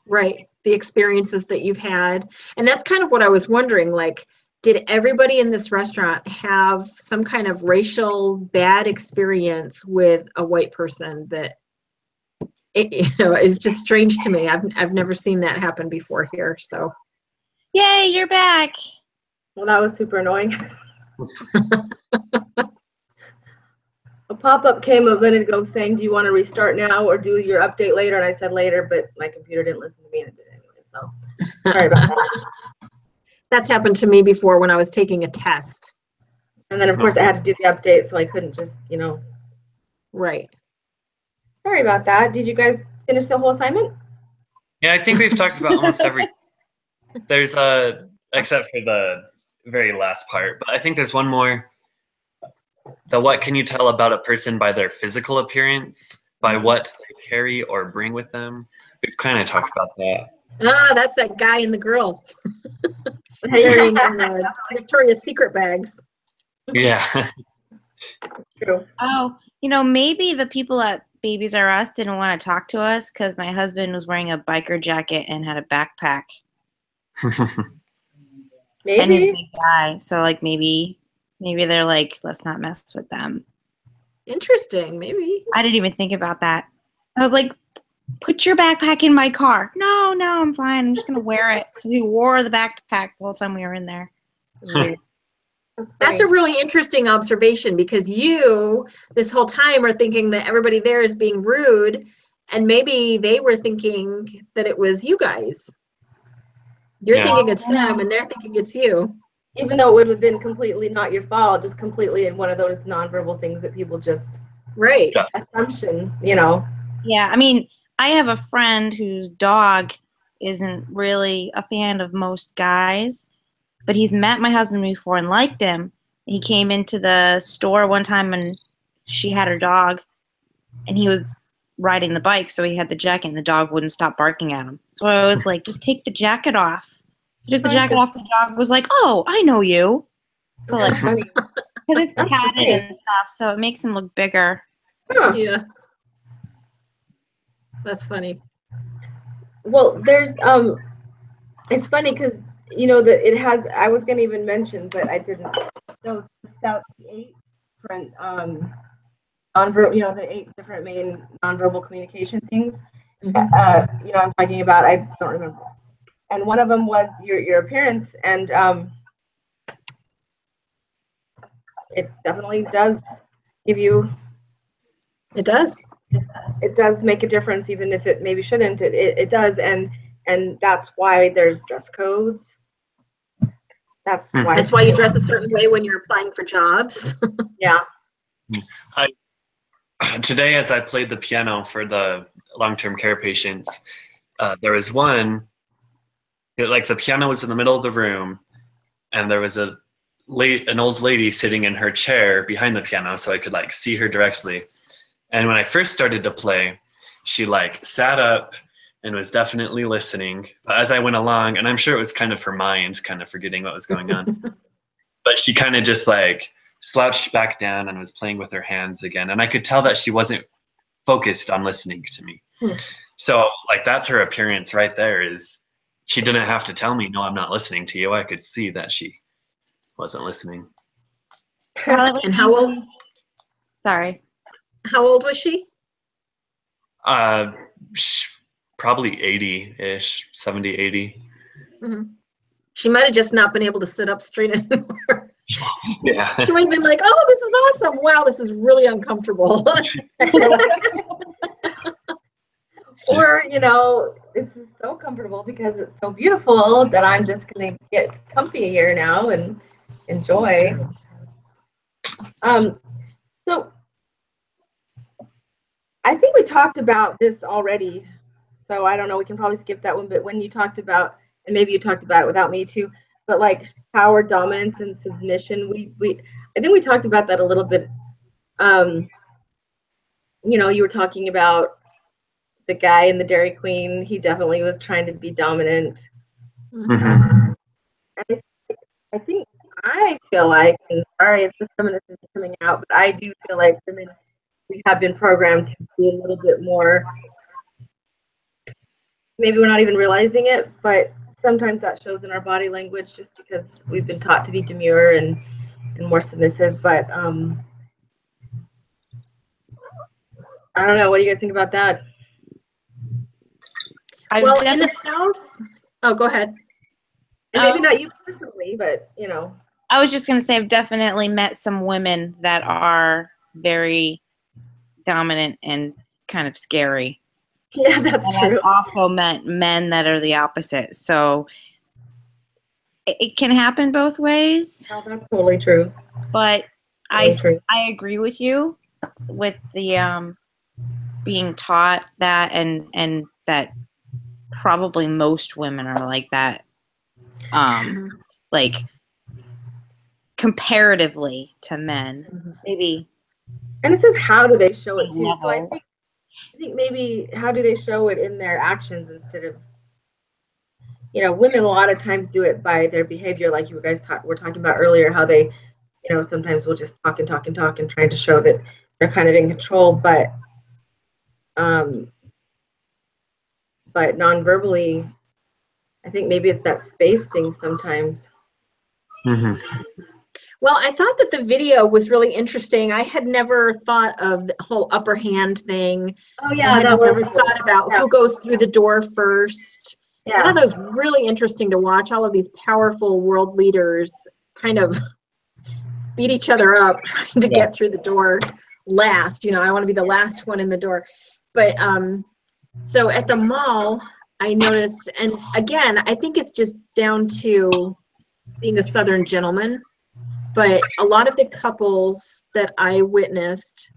Right. The experiences that you've had. And that's kind of what I was wondering, like, did everybody in this restaurant have some kind of racial bad experience with a white person that is just strange to me. I've never seen that happen before here. So yay, you're back. Well, that was super annoying. A pop-up came a minute ago saying, do you want to restart now or do your update later? And I said later, but my computer didn't listen to me and it did anyway. So sorry about that. That's happened to me before when I was taking a test. And then, of course, I had to do the update, so I couldn't just, Right. Sorry about that. Did you guys finish the whole assignment? Yeah, I think we've talked about almost every. There's except for the very last part, but I think there's one more. The what can you tell about a person by their physical appearance, by what they carry or bring with them? We've kind of talked about that. Ah, that's that guy and the girl carrying the Victoria's Secret bags. Yeah. True. Oh, maybe the people at Babies R Us didn't want to talk to us because my husband was wearing a biker jacket and had a backpack. Maybe. And he's a big guy, so like maybe they're like, let's not mess with them. Interesting, maybe. I didn't even think about that. I was like, put your backpack in my car. No, I'm fine. I'm just gonna wear it. So we wore the backpack the whole time we were in there. It was weird. That's a really interesting observation, because you this whole time are thinking that everybody there is being rude, and maybe they were thinking that it was you guys. You're thinking it's them and they're thinking it's you. Even though it would have been completely not your fault, just completely in one of those nonverbal things that people just assumption, Yeah, I mean, I have a friend whose dog isn't really a fan of most guys, but he's met my husband before and liked him. He came into the store one time and she had her dog, and he was riding the bike, so he had the jacket and the dog wouldn't stop barking at him. So I was like, just take the jacket off. He took the jacket off, the dog was like, oh, I know you. So like, because it's padded and stuff, so it makes him look bigger. Huh. Yeah. That's funny. Well, there's it's funny because that it has. I was gonna even mention, but I didn't. Those out the 8 different nonverbal, the 8 different main nonverbal communication things. I'm talking about. I don't remember. And one of them was your appearance, and it definitely does give you. It does. It does make a difference, even if it maybe shouldn't. It does, and that's why there's dress codes. That's why you dress a certain way when you're applying for jobs. Yeah. Today, as I played the piano for the long-term care patients, there was one. Like the piano was in the middle of the room, and there was an old lady sitting in her chair behind the piano, so I could like see her directly. And when I first started to play, she like sat up and was definitely listening. But as I went along, and I'm sure it was kind of her mind kind of forgetting what was going on, but she kind of just like slouched back down and was playing with her hands again. And I could tell that she wasn't focused on listening to me. So like that's her appearance right there. Is she didn't have to tell me, no, I'm not listening to you. I could see that she wasn't listening. And how old? Sorry. How old was she? Probably 80-ish, 70, 80. Mm-hmm. She might have just not been able to sit up straight anymore. Yeah. She might have been like, oh, this is awesome. Wow, this is really uncomfortable. Or, you know, it's just so comfortable because it's so beautiful that I'm just going to get comfy here now and enjoy. So I think we talked about this already. So I don't know, we can probably skip that one. But when you talked about, and maybe you talked about it without me too, but like power, dominance, and submission, I think we talked about that a little bit. You know, you were talking about the guy in the Dairy Queen. He definitely was trying to be dominant. Mm-hmm. And I feel like, and sorry if the feminist is coming out, but I do feel like women, we have been programmed to be a little bit more, maybe we're not even realizing it, but sometimes that shows in our body language just because we've been taught to be demure and more submissive. But I don't know. What do you guys think about that? Well, in the South, oh, go ahead. And maybe not you personally, but you know. I was just going to say I've definitely met some women that are very dominant and kind of scary. Yeah, that's and true. I've also met men that are the opposite. So it can happen both ways. Oh, that's totally true. But Totally I agree with you with the being taught that and that probably most women are like that. Like comparatively to men, maybe. And it says how do they show it too? So I think maybe how do they show it in their actions instead of, you know, women a lot of times do it by their behavior, like you guys were talking about earlier, how they, you know, sometimes will just talk and talk and talk and trying to show that they're kind of in control, but non-verbally, I think maybe it's that space thing sometimes. Mm-hmm. Well, I thought that the video was really interesting. I had never thought of the whole upper hand thing. Oh yeah, I had never thought about who goes through the door first. I thought that was really interesting to watch all of these powerful world leaders kind of beat each other up trying to get through the door last. You know, I want to be the last one in the door. But so at the mall, I noticed, and again, I think it's just down to being a Southern gentleman, but a lot of the couples that I witnessed,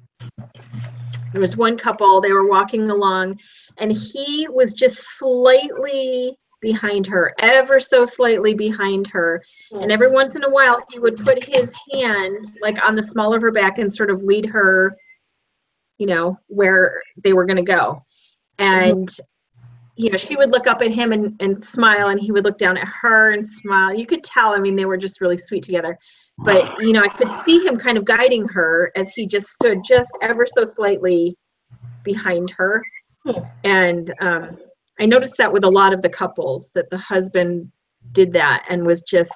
there was one couple, they were walking along, and he was just slightly behind her, ever so slightly behind her. And every once in a while, he would put his hand like on the small of her back and sort of lead her, you know, where they were going to go. And you know, she would look up at him and smile, and he would look down at her and smile. You could tell, I mean, they were just really sweet together. But, you know, I could see him kind of guiding her as he just stood just ever so slightly behind her. And I noticed that with a lot of the couples, that the husband did that and was just,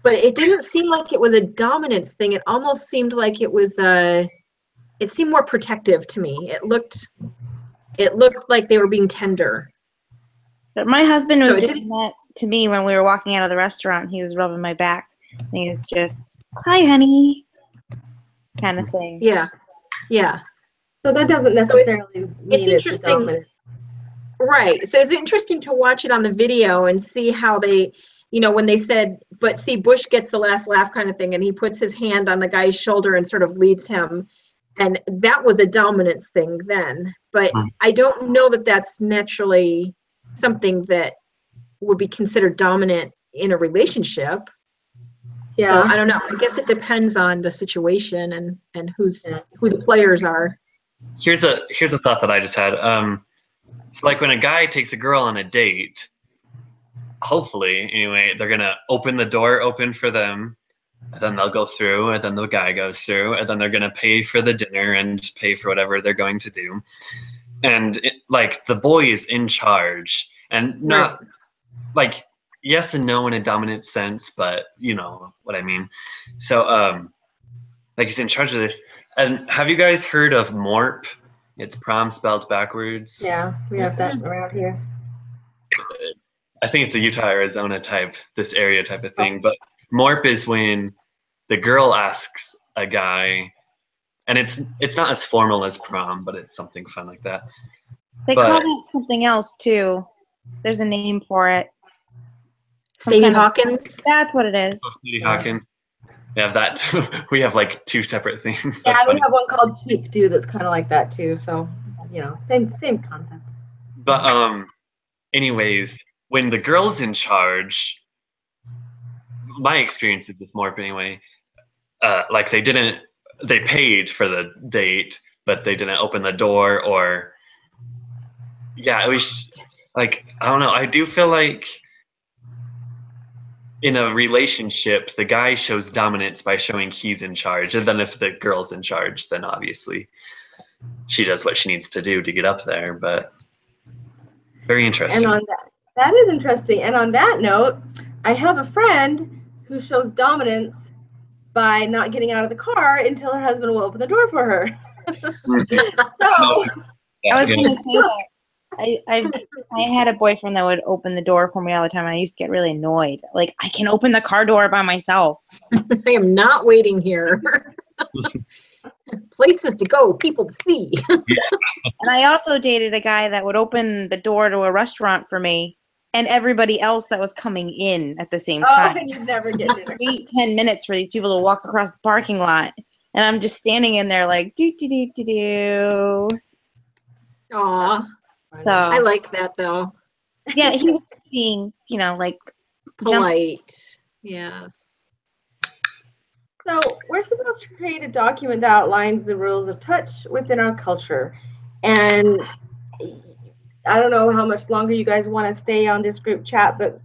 but it didn't seem like it was a dominance thing. It almost seemed like it was, it seemed more protective to me. It looked like they were being tender. But my husband was doing that to me when we were walking out of the restaurant. He was rubbing my back. And he was just, hi, honey, kind of thing. Yeah. Yeah. So that doesn't necessarily mean it's interesting. Right. So it's interesting to watch it on the video and see how they, you know, when they said, but see, Bush gets the last laugh kind of thing, and he puts his hand on the guy's shoulder and sort of leads him. And that was a dominance thing then. But I don't know that that's naturally something that would be considered dominant in a relationship. Yeah. So I don't know. I guess it depends on the situation and who the players are. Here's a thought that I just had. So like when a guy takes a girl on a date, hopefully anyway, they're gonna open the door open for them, and then they'll go through, and then the guy goes through, and then they're going to pay for the dinner and pay for whatever they're going to do. And like the boy is in charge, and not like yes and no in a dominant sense, but you know what I mean. So like he's in charge of this. And have you guys heard of MORP? It's prom spelled backwards. Yeah, we have that around here. I think it's a Utah, Arizona type, this area type of thing. But MORP is when the girl asks a guy, and it's not as formal as prom, but it's something fun like that. They call that something else too. There's a name for it. Sadie Hawkins. That's what it is. Oh, Sadie Hawkins. We have that. We have like two separate things. Yeah, That's we funny. have one called Cheap Dude that's kind of like that too. So, you know, same concept. But anyways, when the girl's in charge, my experiences with MORP anyway, like they paid for the date, but they didn't open the door, or yeah, it was like, I don't know. I do feel like in a relationship, the guy shows dominance by showing he's in charge, and then if the girl's in charge, then obviously she does what she needs to do to get up there. But very interesting. And on that is interesting. And on that note, I have a friend who shows dominance by not getting out of the car until her husband will open the door for her. So I was going to say that. I had a boyfriend that would open the door for me all the time, and I used to get really annoyed. Like, I can open the car door by myself. I am not waiting here. Places to go, people to see. And I also dated a guy that would open the door to a restaurant for me and everybody else that was coming in at the same time. Oh, and you'd never get dinner. 8-10 minutes for these people to walk across the parking lot. And I'm just standing in there like, do. Aw. So, I like that though. yeah, he was just being, you know, like Polite. Yes. So we're supposed to create a document that outlines the rules of touch within our culture. And I don't know how much longer you guys want to stay on this group chat, but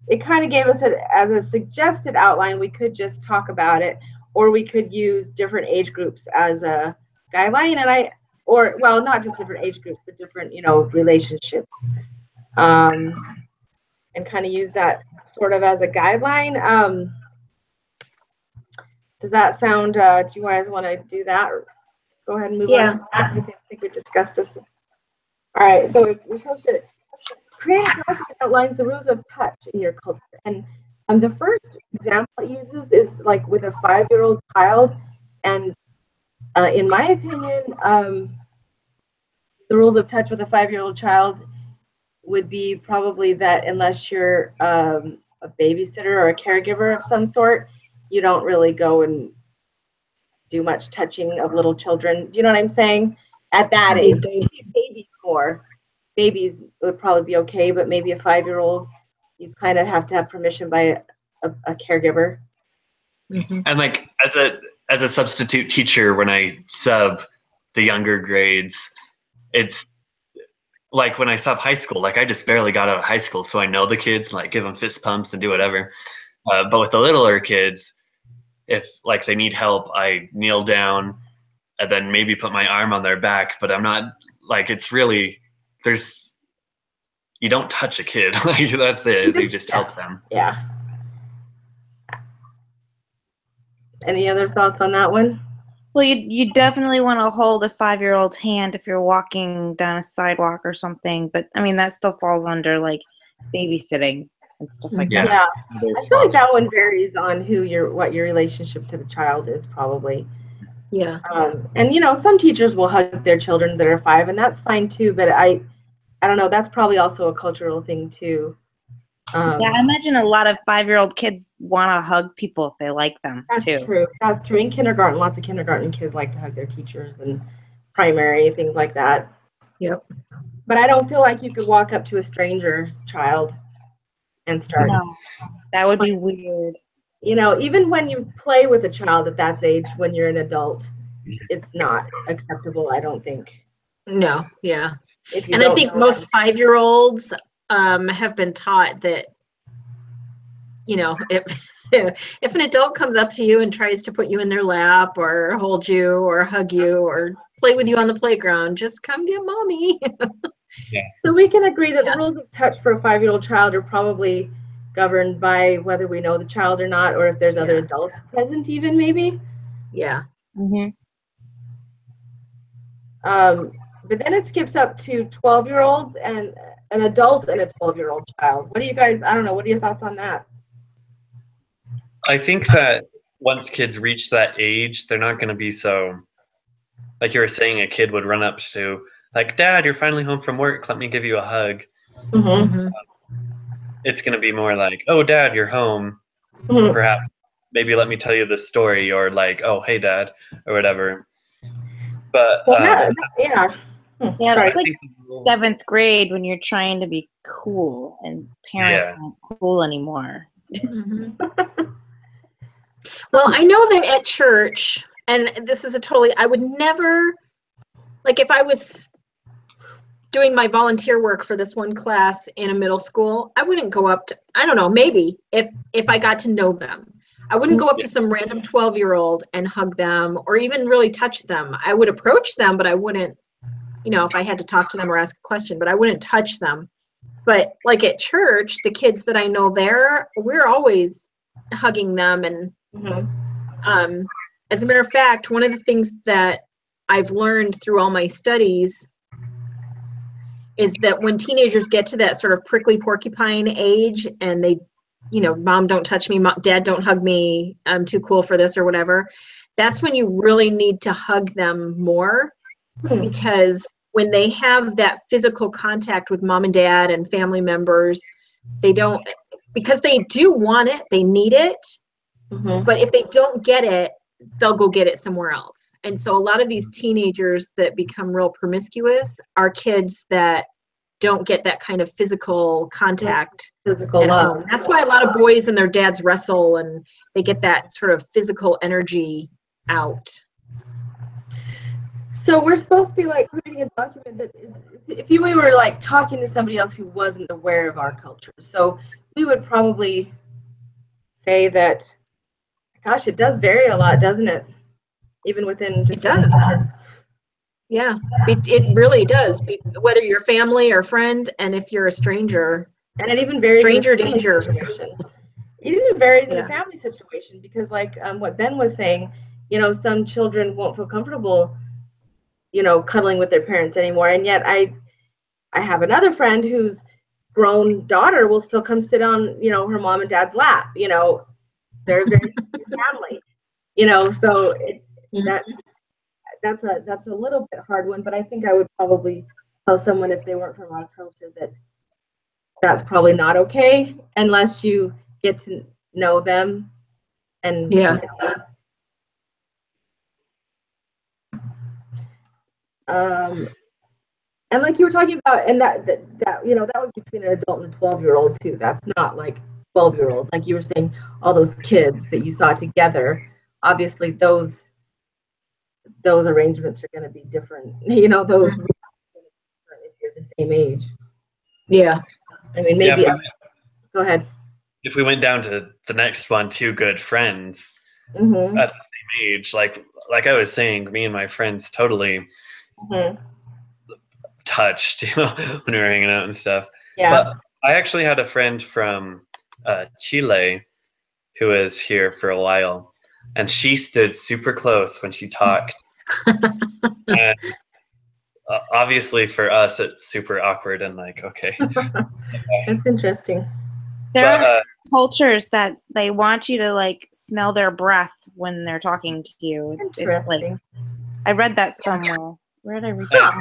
it kind of gave us as a suggested outline. We could just talk about it, or we could use different age groups as a guideline. And well, not just different age groups, but different, you know, relationships. And kind of use that sort of as a guideline. Does that sound, do you guys want to do that? Or go ahead and move on to that. I think we discussed this. All right, so we're supposed to create a document that outlines the rules of touch in your culture. And the first example it uses is like with a 5-year-old child. And in my opinion, the rules of touch with a 5-year-old child would be probably that unless you're a babysitter or a caregiver of some sort, you don't really go and do much touching of little children. Do you know what I'm saying? At that age, babies more. Babies would probably be okay, but maybe a 5-year-old, you kind of have to have permission by a caregiver. Mm-hmm. And like as a substitute teacher, when I sub the younger grades, it's like when I sub high school, like I just barely got out of high school, so I know the kids, like give them fist pumps and do whatever. But with the littler kids, if like they need help, I kneel down and then maybe put my arm on their back, but I'm not like, it's really, you don't touch a kid. Like that's it. You just help them. Yeah. Any other thoughts on that one? Well, you definitely want to hold a 5-year-old's hand if you're walking down a sidewalk or something. But I mean, that still falls under like babysitting and stuff like that. Yeah, I feel like that one varies on what your relationship to the child is probably. Yeah. And you know, some teachers will hug their children that are 5, and that's fine too. But I don't know. That's probably also a cultural thing too. Yeah, I imagine a lot of 5-year-old kids want to hug people if they like them too. That's true. That's true. In kindergarten, lots of kindergarten kids like to hug their teachers, and primary things like that. Yep. But I don't feel like you could walk up to a stranger's child and start. No, that would be weird. You know, even when you play with a child at that age, when you're an adult, it's not acceptable, I don't think. No, yeah. And I think most 5-year-olds have been taught that, you know, if an adult comes up to you and tries to put you in their lap or hold you or hug you or play with you on the playground, just come get mommy. So we can agree that the rules of touch for a 5-year-old child are probably governed by whether we know the child or not, or if there's other adults present, even maybe. Yeah. Mm-hmm. But then it skips up to 12-year-olds and an adult and a 12-year-old child. What do you guys, I don't know, what are your thoughts on that? I think that once kids reach that age, they're not going to be so, like you were saying, a kid would run up to, like, Dad, you're finally home from work. Let me give you a hug. Mm-hmm. It's going to be more like, oh, Dad, you're home. Mm-hmm. Perhaps, maybe let me tell you this story, or like, oh, hey, Dad, or whatever. But Yeah. Yeah, I it's like think 7th grade when you're trying to be cool and parents aren't cool anymore. Well, I know that at church, and this is I would never, like if I was doing my volunteer work for this one class in a middle school, I wouldn't go up to, I don't know, maybe if I got to know them. I wouldn't go up to some random 12-year-old and hug them or even really touch them. I would approach them, but I wouldn't, if I had to talk to them or ask a question, but I wouldn't touch them. But like at church, the kids that I know there, we're always hugging them. And as a matter of fact, one of the things that I've learned through all my studies is that when teenagers get to that sort of prickly porcupine age and they, Mom, don't touch me, Dad, don't hug me, I'm too cool for this or whatever, that's when you really need to hug them more, because when they have that physical contact with mom and dad and family members, they don't, because they do want it, they need it, but if they don't get it, they'll go get it somewhere else. And so a lot of these teenagers that become real promiscuous are kids that don't get that kind of physical contact. Physical love. That's why a lot of boys and their dads wrestle and they get that sort of physical energy out. So we're supposed to be like creating a document that if we were like talking to somebody else who wasn't aware of our culture. So we would probably say that, gosh, it does vary a lot, doesn't it? Even within just it does. Yeah, it really does. Whether you're family or friend, and if you're a stranger, and it even varies. Stranger danger. Situation. It even varies in a family situation because, like what Ben was saying, some children won't feel comfortable, cuddling with their parents anymore, and yet I have another friend whose grown daughter will still come sit on, her mom and dad's lap. They're very family. So that's a little bit hard one, but I think I would probably tell someone if they weren't from our culture that that's probably not okay unless you get to know them and and like you were talking about, and that was between an adult and a 12-year-old too. That's not like 12-year-olds, like you were saying, all those kids that you saw together. Obviously, those arrangements are going to be different. Those if you're the same age. Yeah, I mean, maybe. Go ahead. If we went down to the next one, two good friends at the same age, like I was saying, me and my friends totally touched, when we were hanging out and stuff. Yeah. But I actually had a friend from Chile who was here for a while, and she stood super close when she talked. And obviously for us, it's super awkward and like, okay. That's interesting. There are cultures that they want you to like smell their breath when they're talking to you. Interesting. I read that somewhere. Where did I read that?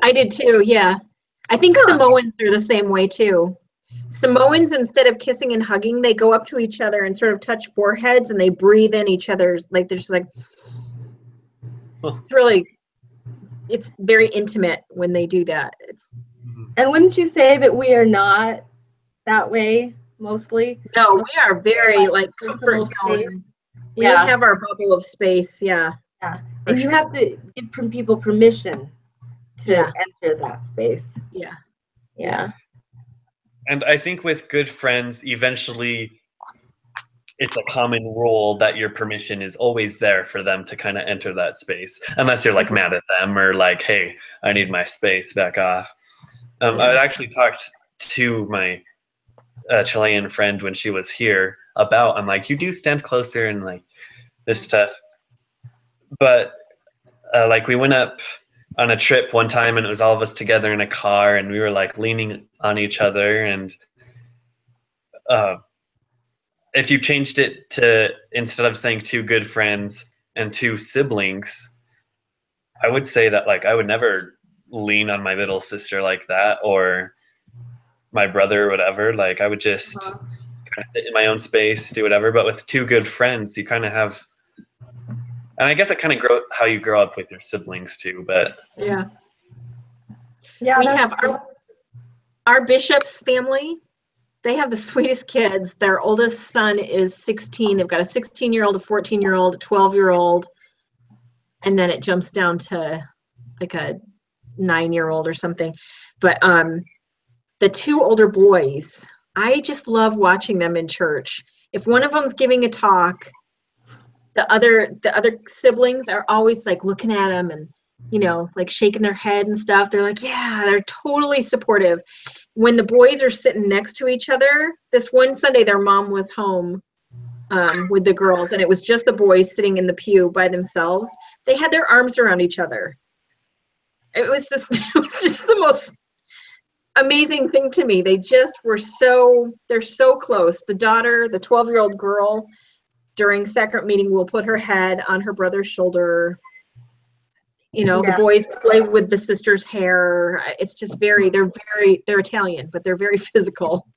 I did too, yeah. I think Samoans are the same way too. Samoans, instead of kissing and hugging, they go up to each other and sort of touch foreheads and they breathe in each other's, like they're just like, it's very intimate when they do that. And wouldn't you say that we are not that way mostly? No, we are very like comfort zone. We have our bubble of space, Yeah, and you have to give people permission to enter that space. Yeah. And I think with good friends, eventually it's a common rule that your permission is always there for them to kind of enter that space, unless you're like mad at them or like, hey, I need my space, back off. I actually talked to my Chilean friend when she was here about, I'm like, you do stand closer and like this stuff. But like we went up on a trip one time and it was all of us together in a car and we were like leaning on each other, and if you changed it to, instead of saying two good friends and two siblings, I would say that like I would never lean on my little sister like that, or my brother or whatever. Like I would just kind of sit in my own space, do whatever. But with two good friends, you kind of have, and I guess it kind of grow how you grow up with your siblings too. But Yeah. Yeah, We have our bishop's family. They have the sweetest kids. Their oldest son is 16. They've got a 16-year-old, a 14-year-old, a 12-year-old, and then it jumps down to like a 9-year-old or something. But the two older boys, I just love watching them in church. If one of them's giving a talk, the other siblings are always like looking at them and, you know, like shaking their head and stuff. They're like, yeah, they're totally supportive. When the boys are sitting next to each other, this one Sunday their mom was home with the girls, and it was just the boys sitting in the pew by themselves. They had their arms around each other. It was just the most amazing thing to me. They just were they're so close. The daughter, the 12-year-old girl, during sacrament meeting will put her head on her brother's shoulder. You know, the boys play with the sister's hair. It's just they're Italian, but they're very physical.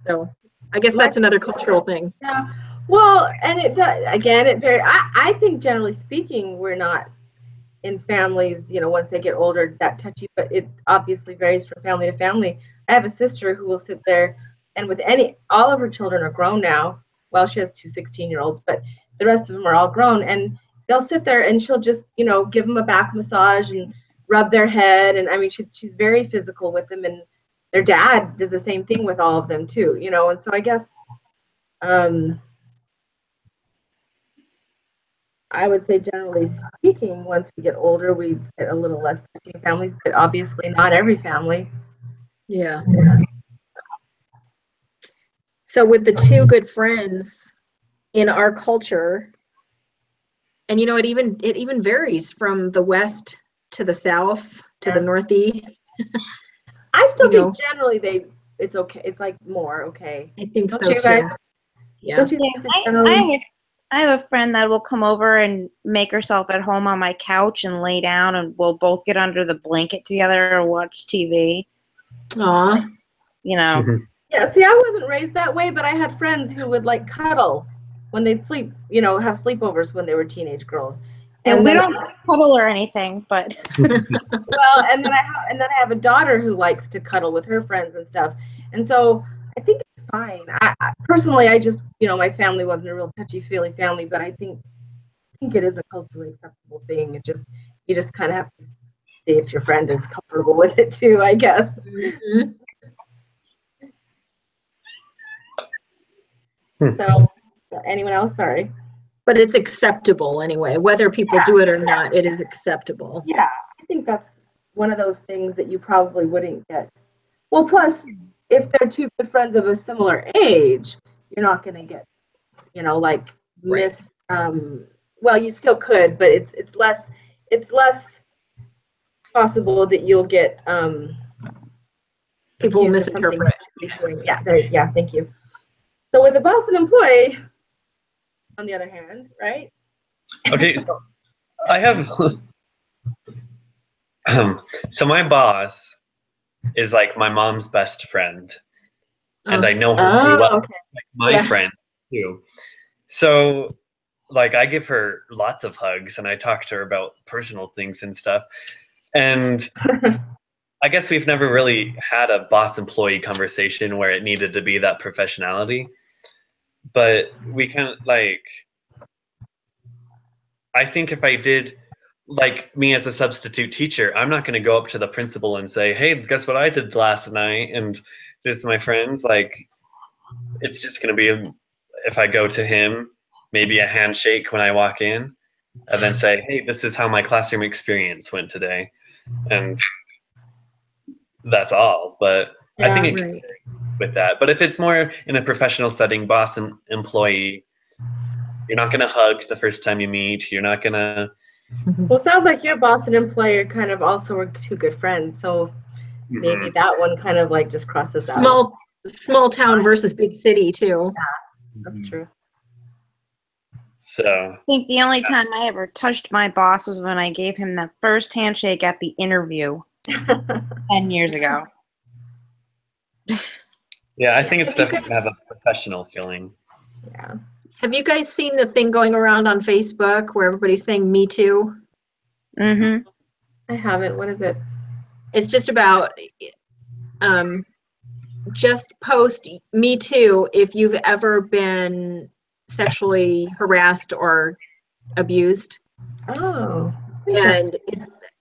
So I guess that's another cultural thing. Yeah. Well, and it does, again, I think generally speaking, we're not in families, you know, once they get older, that touchy, but it obviously varies from family to family. I have a sister who will sit there and all of her children are grown now. Well, she has two 16-year-olds, but the rest of them are all grown, and they'll sit there and she'll just, you know, give them a back massage and rub their head. And I mean, she's very physical with them, and their dad does the same thing with all of them too, you know. And so I guess, I would say generally speaking, once we get older, we get a little less touching families, but obviously not every family. Yeah. So with the two good friends in our culture, and you know, it even varies from the west to the south to the northeast. I still think generally it's okay. It's like more okay. I think Don't so you guys? too. Yeah. I have a friend that will come over and make herself at home on my couch and lay down, and we'll both get under the blanket together and watch TV. Aw. You know. Mhm. Yeah, see, I wasn't raised that way, but I had friends who would like cuddle when they'd sleep, you know, have sleepovers when they were teenage girls. And we don't cuddle or anything, but well, and then I have a daughter who likes to cuddle with her friends and stuff. And so I think it's fine. I personally, I just, you know, my family wasn't a real touchy-feely family, but I think it is a culturally acceptable thing. You just kind of have to see if your friend is comfortable with it too, I guess. Mm-hmm. So, anyone else? Sorry. But it's acceptable anyway. Whether people do it or not, it is acceptable. Yeah, I think that's one of those things that you probably wouldn't get. Well, plus, if they're two good friends of a similar age, you're not going to get, you know, like well, you still could, but it's less possible that you'll get People will misinterpret. Yeah, thank you. So with a boss and employee, on the other hand, right? Okay, so I have so my boss is like my mom's best friend, and I know her pretty well, Okay. like my friend too. So like I give her lots of hugs and I talk to her about personal things and stuff. And I guess we've never really had a boss employee conversation where it needed to be that professionality. But we kind of like, I think if I did, like me as a substitute teacher, I'm not going to go up to the principal and say, hey, guess what I did last night and with my friends. Like, it's just going to be if I go to him, maybe a handshake when I walk in, and then say, hey, this is how my classroom experience went today. And that's all. But I think it can Right. with that. But if it's more in a professional setting, boss and employee, you're not going to hug the first time you meet. You're not going to. Well, it sounds like your boss and employer kind of also were two good friends, so maybe that one kind of like just crosses out. Small town versus big city too. That's true. So I think the only time I ever touched my boss was when I gave him the first handshake at the interview 10 years ago. yeah, I think it's Have you definitely guys- have a professional feeling. Yeah. Have you guys seen the thing going around on Facebook where everybody's saying "Me Too"? Mm-hmm. I haven't. What is it? It's just about just post "Me Too" if you've ever been sexually harassed or abused. Oh, And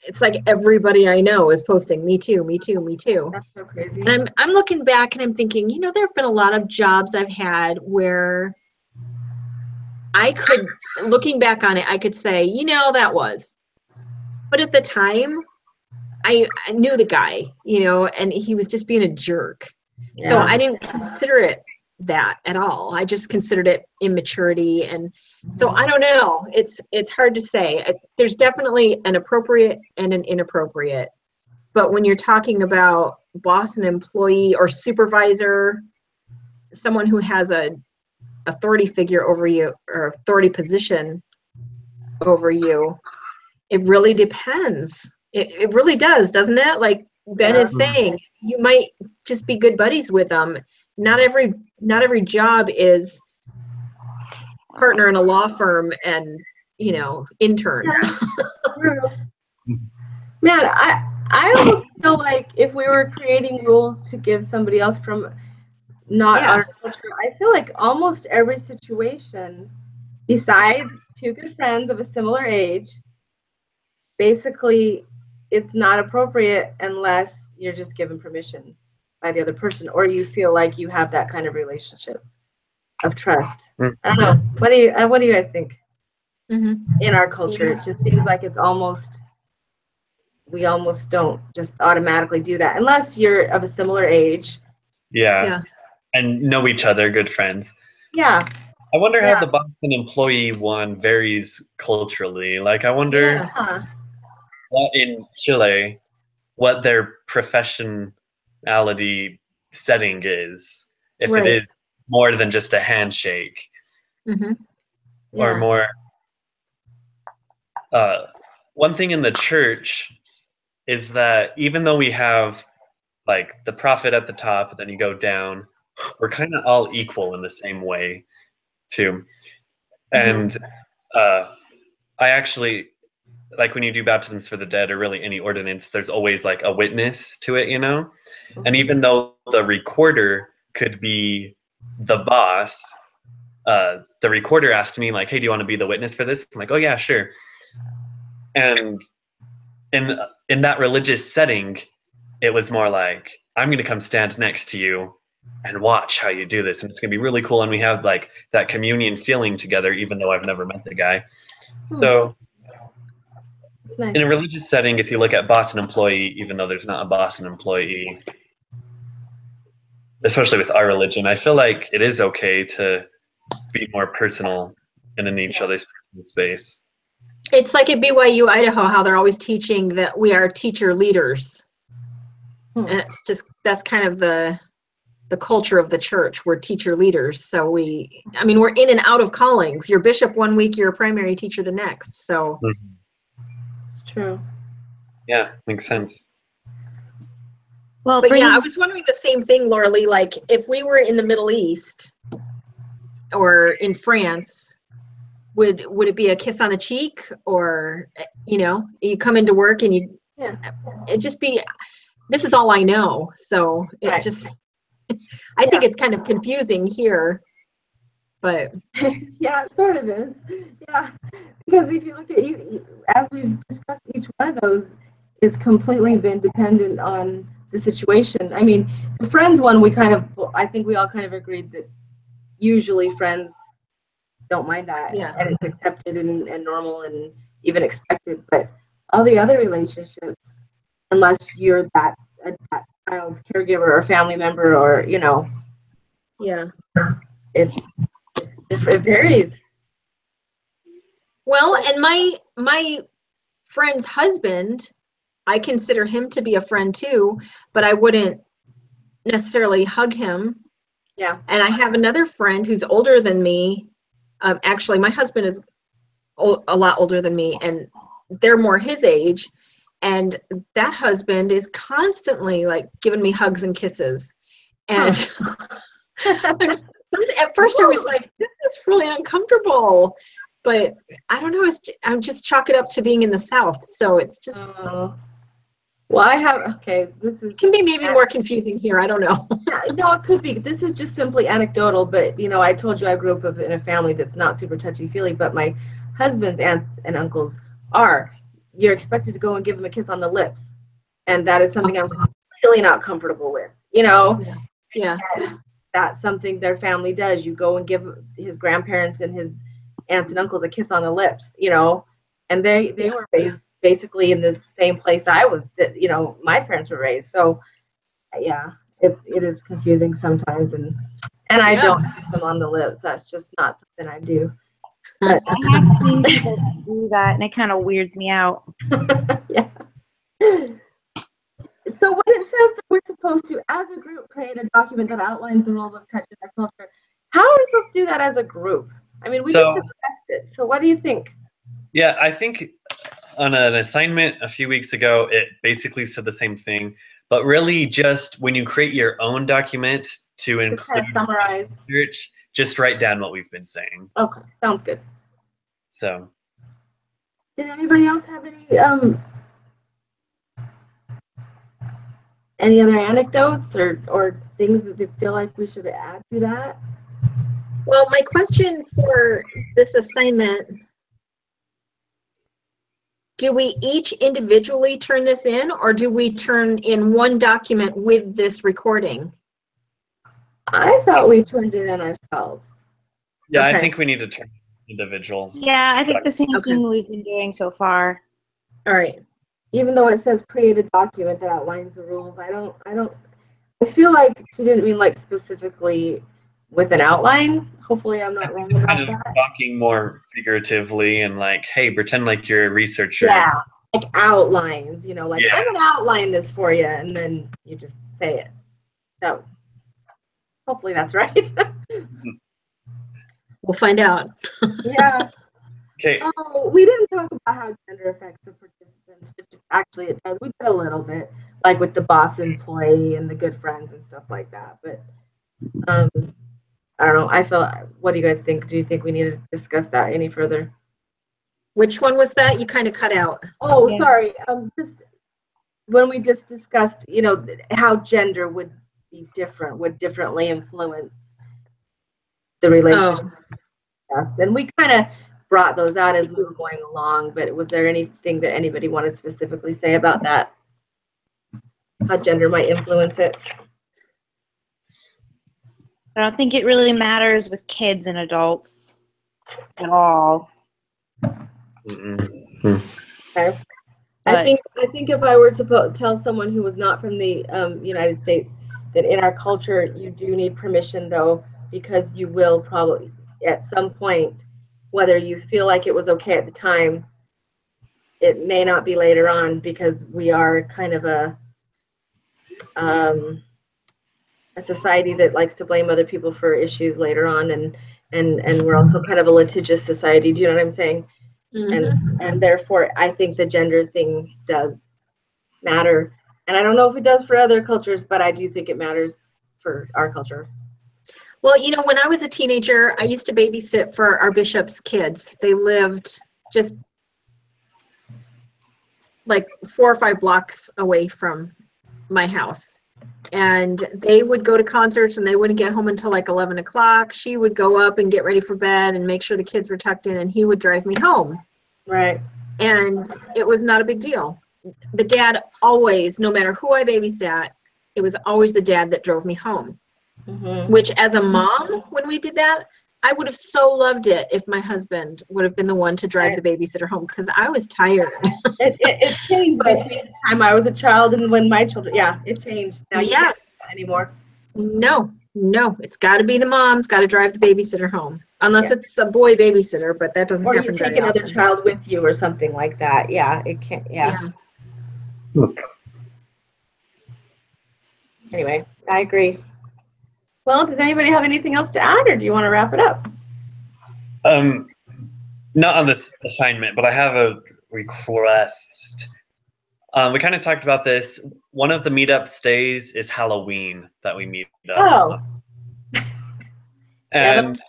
it's like everybody I know is posting "Me Too, Me Too, Me Too." that's so crazy. And I'm looking back and I'm thinking, you know, there have been a lot of jobs I've had where I could, looking back on it, I could say, you know, that was. But at the time, I knew the guy, you know, and he was just being a jerk. So Yeah. I didn't consider it that at all. I just considered it immaturity. And so I don't know. It's hard to say. There's definitely an appropriate and an inappropriate. But when you're talking about boss and employee or supervisor, someone who has a authority figure over you or authority position over you, it really depends. It really does, doesn't it? Like Ben is saying, you might just be good buddies with them. Not every job is partner in a law firm and, you know, intern. Man, I almost feel like if we were creating rules to give somebody else from not Yeah. our culture, I feel like almost every situation, besides two good friends of a similar age, basically it's not appropriate unless you're just given permission by the other person or you feel like you have that kind of relationship of trust. I don't know. What do you guys think? In our culture, it just seems like we almost don't just automatically do that unless you're of a similar age. Yeah. And know each other, good friends. Yeah. I wonder how the boss and employee one varies culturally. Like, I wonder what in Chile, what their professionality setting is. If it is more than just a handshake, or more. One thing in the church is that even though we have like the prophet at the top, then you go down, we're kind of all equal in the same way too. And I actually, like when you do baptisms for the dead or really any ordinance, there's always like a witness to it, you know? And even though the recorder could be the boss, the recorder asked me like, hey, do you want to be the witness for this? I'm like, oh yeah, sure. And in that religious setting, it was more like, I'm going to come stand next to you and watch how you do this. And it's going to be really cool. And we have like that communion feeling together, even though I've never met the guy. So Nice. in a religious setting, if you look at boss and employee, even though there's not a boss and employee, especially with our religion, I feel like it is okay to be more personal and in each other's personal space. It's like at BYU Idaho, how they're always teaching that we are teacher leaders. And it's just, that's kind of the culture of the church. We're teacher leaders. So we're in and out of callings. You're bishop one week, you're a primary teacher the next. So It's true. Yeah, makes sense. Well, but yeah, I was wondering the same thing, Laura Lee, like if we were in the Middle East or in France, would it be a kiss on the cheek, or, you know, you come into work and it just be, this is all I know. So it just, I think it's kind of confusing here, but. Yeah, it sort of is. Yeah, because if you look at as we've discussed each one of those, it's completely been dependent on the situation. I mean, the friends one, I think we all kind of agreed that usually friends don't mind that, Yeah. and it's accepted and normal and even expected. But all the other relationships, unless you're that child's caregiver or family member, or Yeah. it's different. It varies. Well, and my friend's husband, I consider him to be a friend too, but I wouldn't necessarily hug him. Yeah. And I have another friend who's older than me. Actually, my husband is a lot older than me, and they're more his age. And that husband is constantly like giving me hugs and kisses. And at first I was like, this is really uncomfortable. But I don't know, I'm just chalk it up to being in the South. So it's just Well, this can be maybe more confusing here. I don't know. No, it could be. This is just simply anecdotal, but I told you I grew up in a family that's not super touchy-feely, but my husband's aunts and uncles are. You're expected to go and give them a kiss on the lips, and that is something I'm really not comfortable with. Yeah. And that's something their family does. You go and give his grandparents and his aunts and uncles a kiss on the lips, and they were raised basically in the same place I was, that my parents were raised. So yeah, it is confusing sometimes, and I don't kiss them on the lips. That's just not something I do. But I have seen people that do that, and it kind of weirds me out. yeah. So when it says that we're supposed to, as a group, create a document that outlines the rules of touch in our culture, how are we supposed to do that as a group? I mean, we just discussed it. So what do you think? Yeah, I think on an assignment a few weeks ago, it basically said the same thing. But really, just when you create your own document to include summarize research, just write down what we've been saying. Okay, sounds good. So, did anybody else have any other anecdotes or things that they feel like we should add to that? Well, my question for this assignment, do we each individually turn this in, or do we turn in one document with this recording? I thought we turned it in ourselves. yeah, I think we need to turn individual. Yeah, I think the same thing we've been doing so far. All right. Even though it says create a document that outlines the rules, I feel like she didn't mean like specifically with an outline. Hopefully I'm not wrong about that. Talking more figuratively and like, hey, pretend like you're a researcher. Yeah, like outlines, like I'm gonna outline this for you, and then you just say it. So hopefully that's right. We'll find out. Yeah. Okay. Oh, we didn't talk about how gender affects the participants, which actually it does. We did a little bit, like with the boss employee and the good friends and stuff like that. But I don't know. What do you guys think? Do you think we need to discuss that any further? Which one was that? You kind of cut out. Oh, yeah. Sorry. Just when we just discussed, how gender would be different, would differently influence the relationship. And we kind of brought those out as we were going along, but was there anything that anybody wanted to specifically say about that? How gender might influence it? I don't think it really matters with kids and adults at all. Mm-mm. Okay. I think if I were to tell someone who was not from the United States that in our culture you do need permission, though, because you will probably at some point, whether you feel like it was okay at the time, it may not be later on, because we are kind of a society that likes to blame other people for issues later on, and we're also kind of a litigious society. Do you know what I'm saying? Mm-hmm. And therefore, I think the gender thing does matter. And I don't know if it does for other cultures, but I do think it matters for our culture. Well, when I was a teenager, I used to babysit for our bishop's kids. They lived just like 4 or 5 blocks away from my house. And they would go to concerts and they wouldn't get home until like 11 o'clock. She would go up and get ready for bed and make sure the kids were tucked in, and he would drive me home. Right. And it was not a big deal. The dad always, no matter who I babysat, it was always the dad that drove me home. Mhm. which as a mom, when we did that, I would have so loved it if my husband would have been the one to drive the babysitter home because I was tired. It changed between the time I was a child and when my children. Yeah, it changed. Now you can't do Yes. that anymore. No, it's got to be the mom's got to drive the babysitter home, unless Yeah. it's a boy babysitter, but that doesn't Or you happen take very another often. child with you or something like that. Yeah, it can't. Yeah. Anyway, I agree. Well, does anybody have anything else to add, or do you want to wrap it up? Not on this assignment, but I have a request. We kind of talked about this. One of the meetup days is Halloween that we meet up. Oh. Yeah, And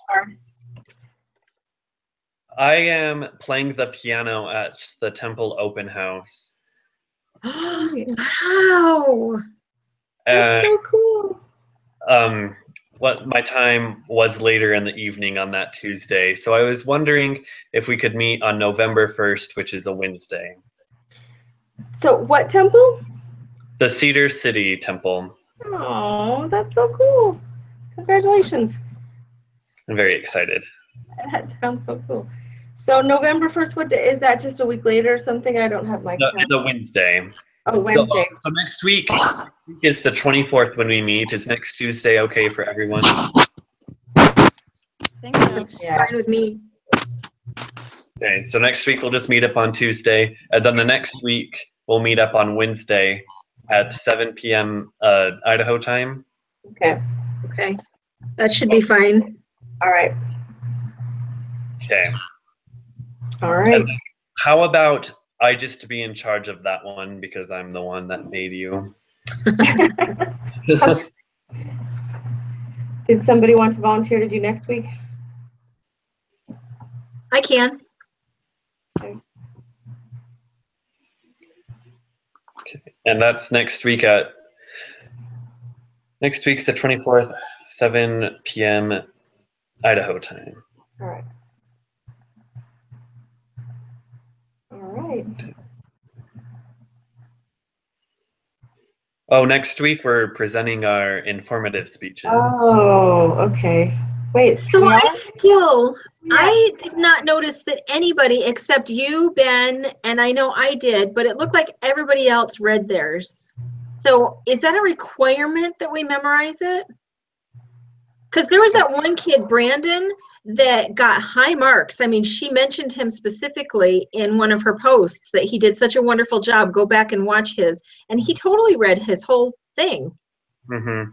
I am playing the piano at the Temple Open House. Wow. That's And so cool. what my time was later in the evening on that Tuesday. So I was wondering if we could meet on November 1st, which is a Wednesday. So, what temple? The Cedar City Temple. Oh, that's so cool. Congratulations. I'm very excited. That sounds so cool. So, November 1st, what day is that? Just a week later or something? I don't have my No, calendar. it's a Wednesday. Oh, Wednesday. So next week is the 24th when we meet. Is next Tuesday okay for everyone? That's Yeah. fine with me. Okay, so next week we'll just meet up on Tuesday, and then the next week we'll meet up on Wednesday at 7 p.m. Idaho time. Okay. Okay. That should be fine. All right. Okay. All right. How about I just be in charge of that one because I'm the one that made you? Did somebody want to volunteer to do next week? I can. And that's next week the 24th, 7 p.m. Idaho time. All right. All right. Oh, next week we're presenting our informative speeches. Oh, okay. Wait. So we I are? still, Yeah. I did not notice that anybody except you, Ben, and I know I did, but it looked like everybody else read theirs. So is that a requirement that we memorize it? Because there was that one kid, Brandon, that got high marks. I mean, she mentioned him specifically in one of her posts that he did such a wonderful job. Go back and watch his. And he totally read his whole thing. Mm-hmm.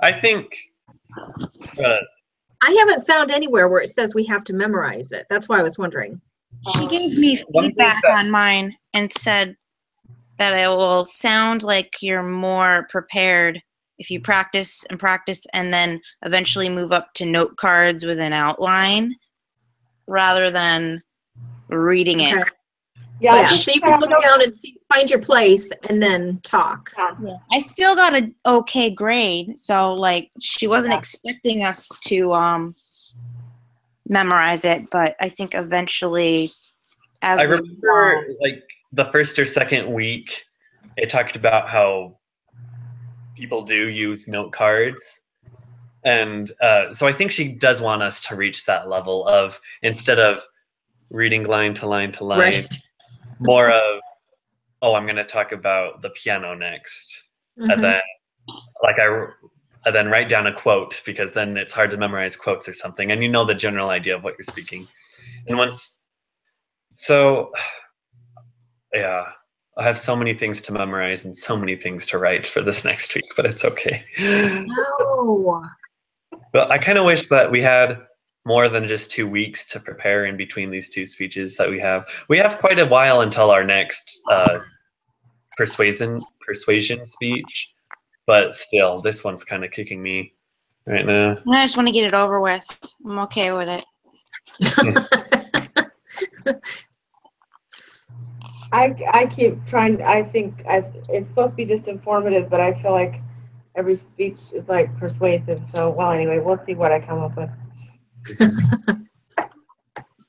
I think I haven't found anywhere where it says we have to memorize it. That's why I was wondering. She gave me feedback on mine and said that it will sound like you're more prepared if you practice and then eventually move up to note cards with an outline rather than reading it. Okay. Yeah. So you can look down and find your place and then talk. Yeah. I still got an okay grade, so like she wasn't expecting us to memorize it, but I think eventually as I remember like the first or second week it talked about how people do use note cards, and so I think she does want us to reach that level of, instead of reading line to line to line, Right. more of, oh, I'm going to talk about the piano next, and then and then write down a quote, because then it's hard to memorize quotes or something, and you know the general idea of what you're speaking. And yeah, I have so many things to memorize and so many things to write for this next week, but it's okay. No. But I kind of wish that we had more than just 2 weeks to prepare in between these two speeches that we have. We have quite a while until our next persuasion speech, but still, this one's kind of kicking me right now. I just want to get it over with. I'm okay with it. I keep trying. I think it's supposed to be just informative, but I feel like every speech is like persuasive. So, well, anyway, we'll see what I come up with.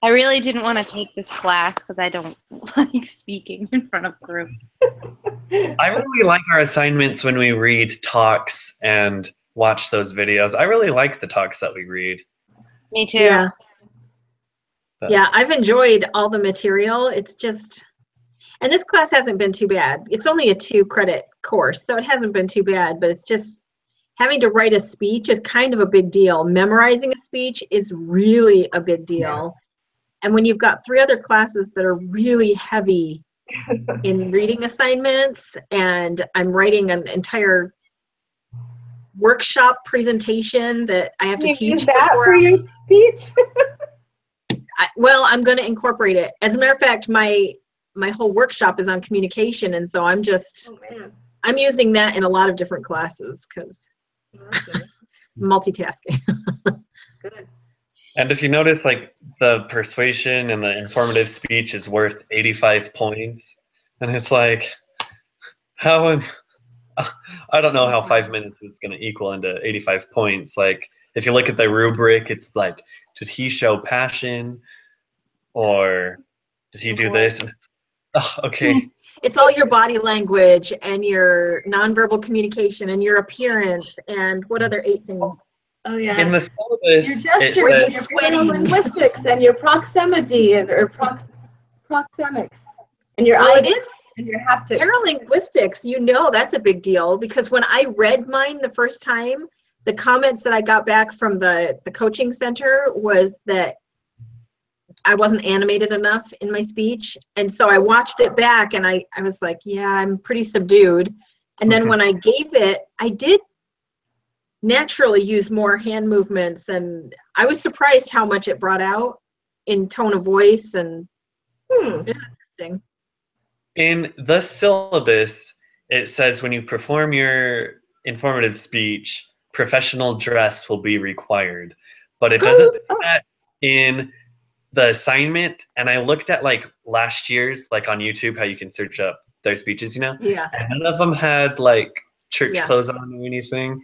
I really didn't want to take this class because I don't like speaking in front of groups. I really like our assignments when we read talks and watch those videos. I really like the talks that we read. Me too. Yeah. But- Yeah, I've enjoyed all the material. It's just, and this class hasn't been too bad. It's only a 2-credit course, so it hasn't been too bad, but it's just having to write a speech is kind of a big deal. Memorizing a speech is really a big deal. And when you've got 3 other classes that are really heavy in reading assignments, and I'm writing an entire workshop presentation that I have to You teach use that before for your speech? well, I'm going to incorporate it. As a matter of fact, my whole workshop is on communication, and so I'm just Oh man. I'm using that in a lot of different classes because Okay. multitasking. Good. And if you notice, like the persuasion and the informative speech is worth 85 points, and it's like, how am I don't know how 5 minutes is going to equal into 85 points. Like, if you look at the rubric, it's like, did he show passion, or did he do this? And, okay, It's all your body language and your nonverbal communication and your appearance and what other 8 things? Oh yeah. in the syllabus, Your it gestures, and says your paralinguistics, and your proximity, and or proxemics, and your Well, eye it is and your haptics. paralinguistics. You know that's a big deal because when I read mine the first time, the comments that I got back from the coaching center was that I wasn't animated enough in my speech. And so I watched it back and I was like, yeah, I'm pretty subdued. And then when I gave it, I did naturally use more hand movements. And I was surprised how much it brought out in tone of voice and interesting. in the syllabus, it says when you perform your informative speech, professional dress will be required. But it doesn't say that in the assignment. And I looked at like last year's, like on YouTube, how you can search up their speeches, you know? Yeah. And none of them had like church Yeah. clothes on or anything.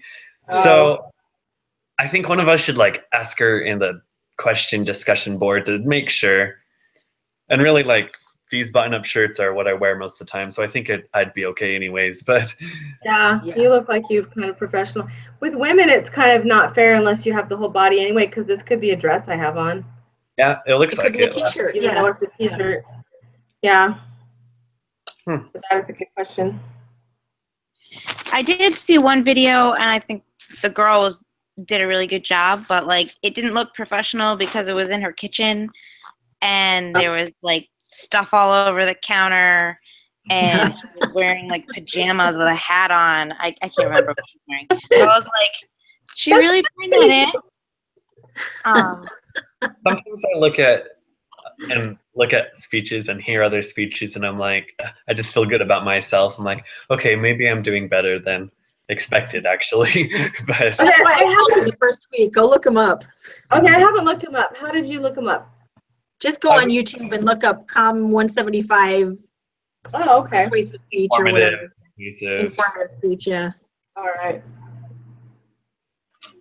Oh. So I think one of us should like ask her in the question discussion board to make sure. And really, like, these button-up shirts are what I wear most of the time, so I think I'd be okay anyways. But Yeah, Yeah. you look like you've kind of professional. With women, it's kind of not fair unless you have the whole body anyway, because this could be a dress I have on, yeah, it looks It like could be a it. t-shirt. even though Yeah. it's a t-shirt. Yeah. Hmm. But that is a good question. I did see one video, and I think the girl did a really good job, but like it didn't look professional because it was in her kitchen, and there was like stuff all over the counter, and she was wearing like pajamas with a hat on. I can't remember what she was wearing. But I was like, she really putting that in? Sometimes I look at speeches and hear other speeches, and I'm like, I just feel good about myself. I'm like, okay, maybe I'm doing better than expected, actually. But That's why I told you the first week. Go look them up. Okay, I haven't looked him up. How did you look him up? Just go on YouTube and look up comm 175 Oh, okay. persuasive speech or informative, whatever. cohesive. Informative speech, yeah. All right.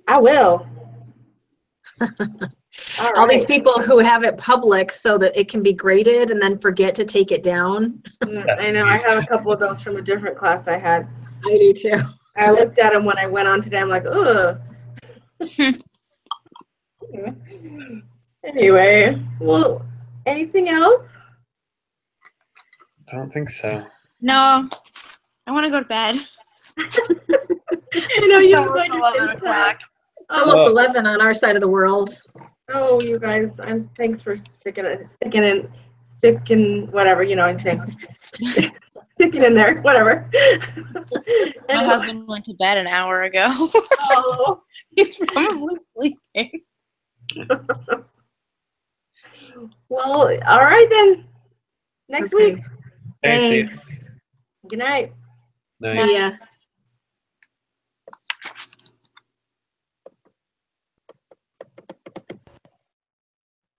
I will. All these people who have it public so that it can be graded and then forget to take it down. I know. I have a couple of those from a different class I had. I do too. I looked at them when I went on today. I'm like, ugh. Anyway, well, anything else? I don't think so. No, I want to go to bed. I know It's you almost have 11 o'clock. Almost Well- 11 on our side of the world. Oh, you guys, thanks for sticking whatever, you know what I'm saying. Sticking in there, whatever. My husband went to bed an hour ago. Oh. He's probably sleeping. Well, all right then. Next Okay. week. Hey, see you. Thanks. Good night. Night. See ya.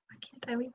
Why can't I leave?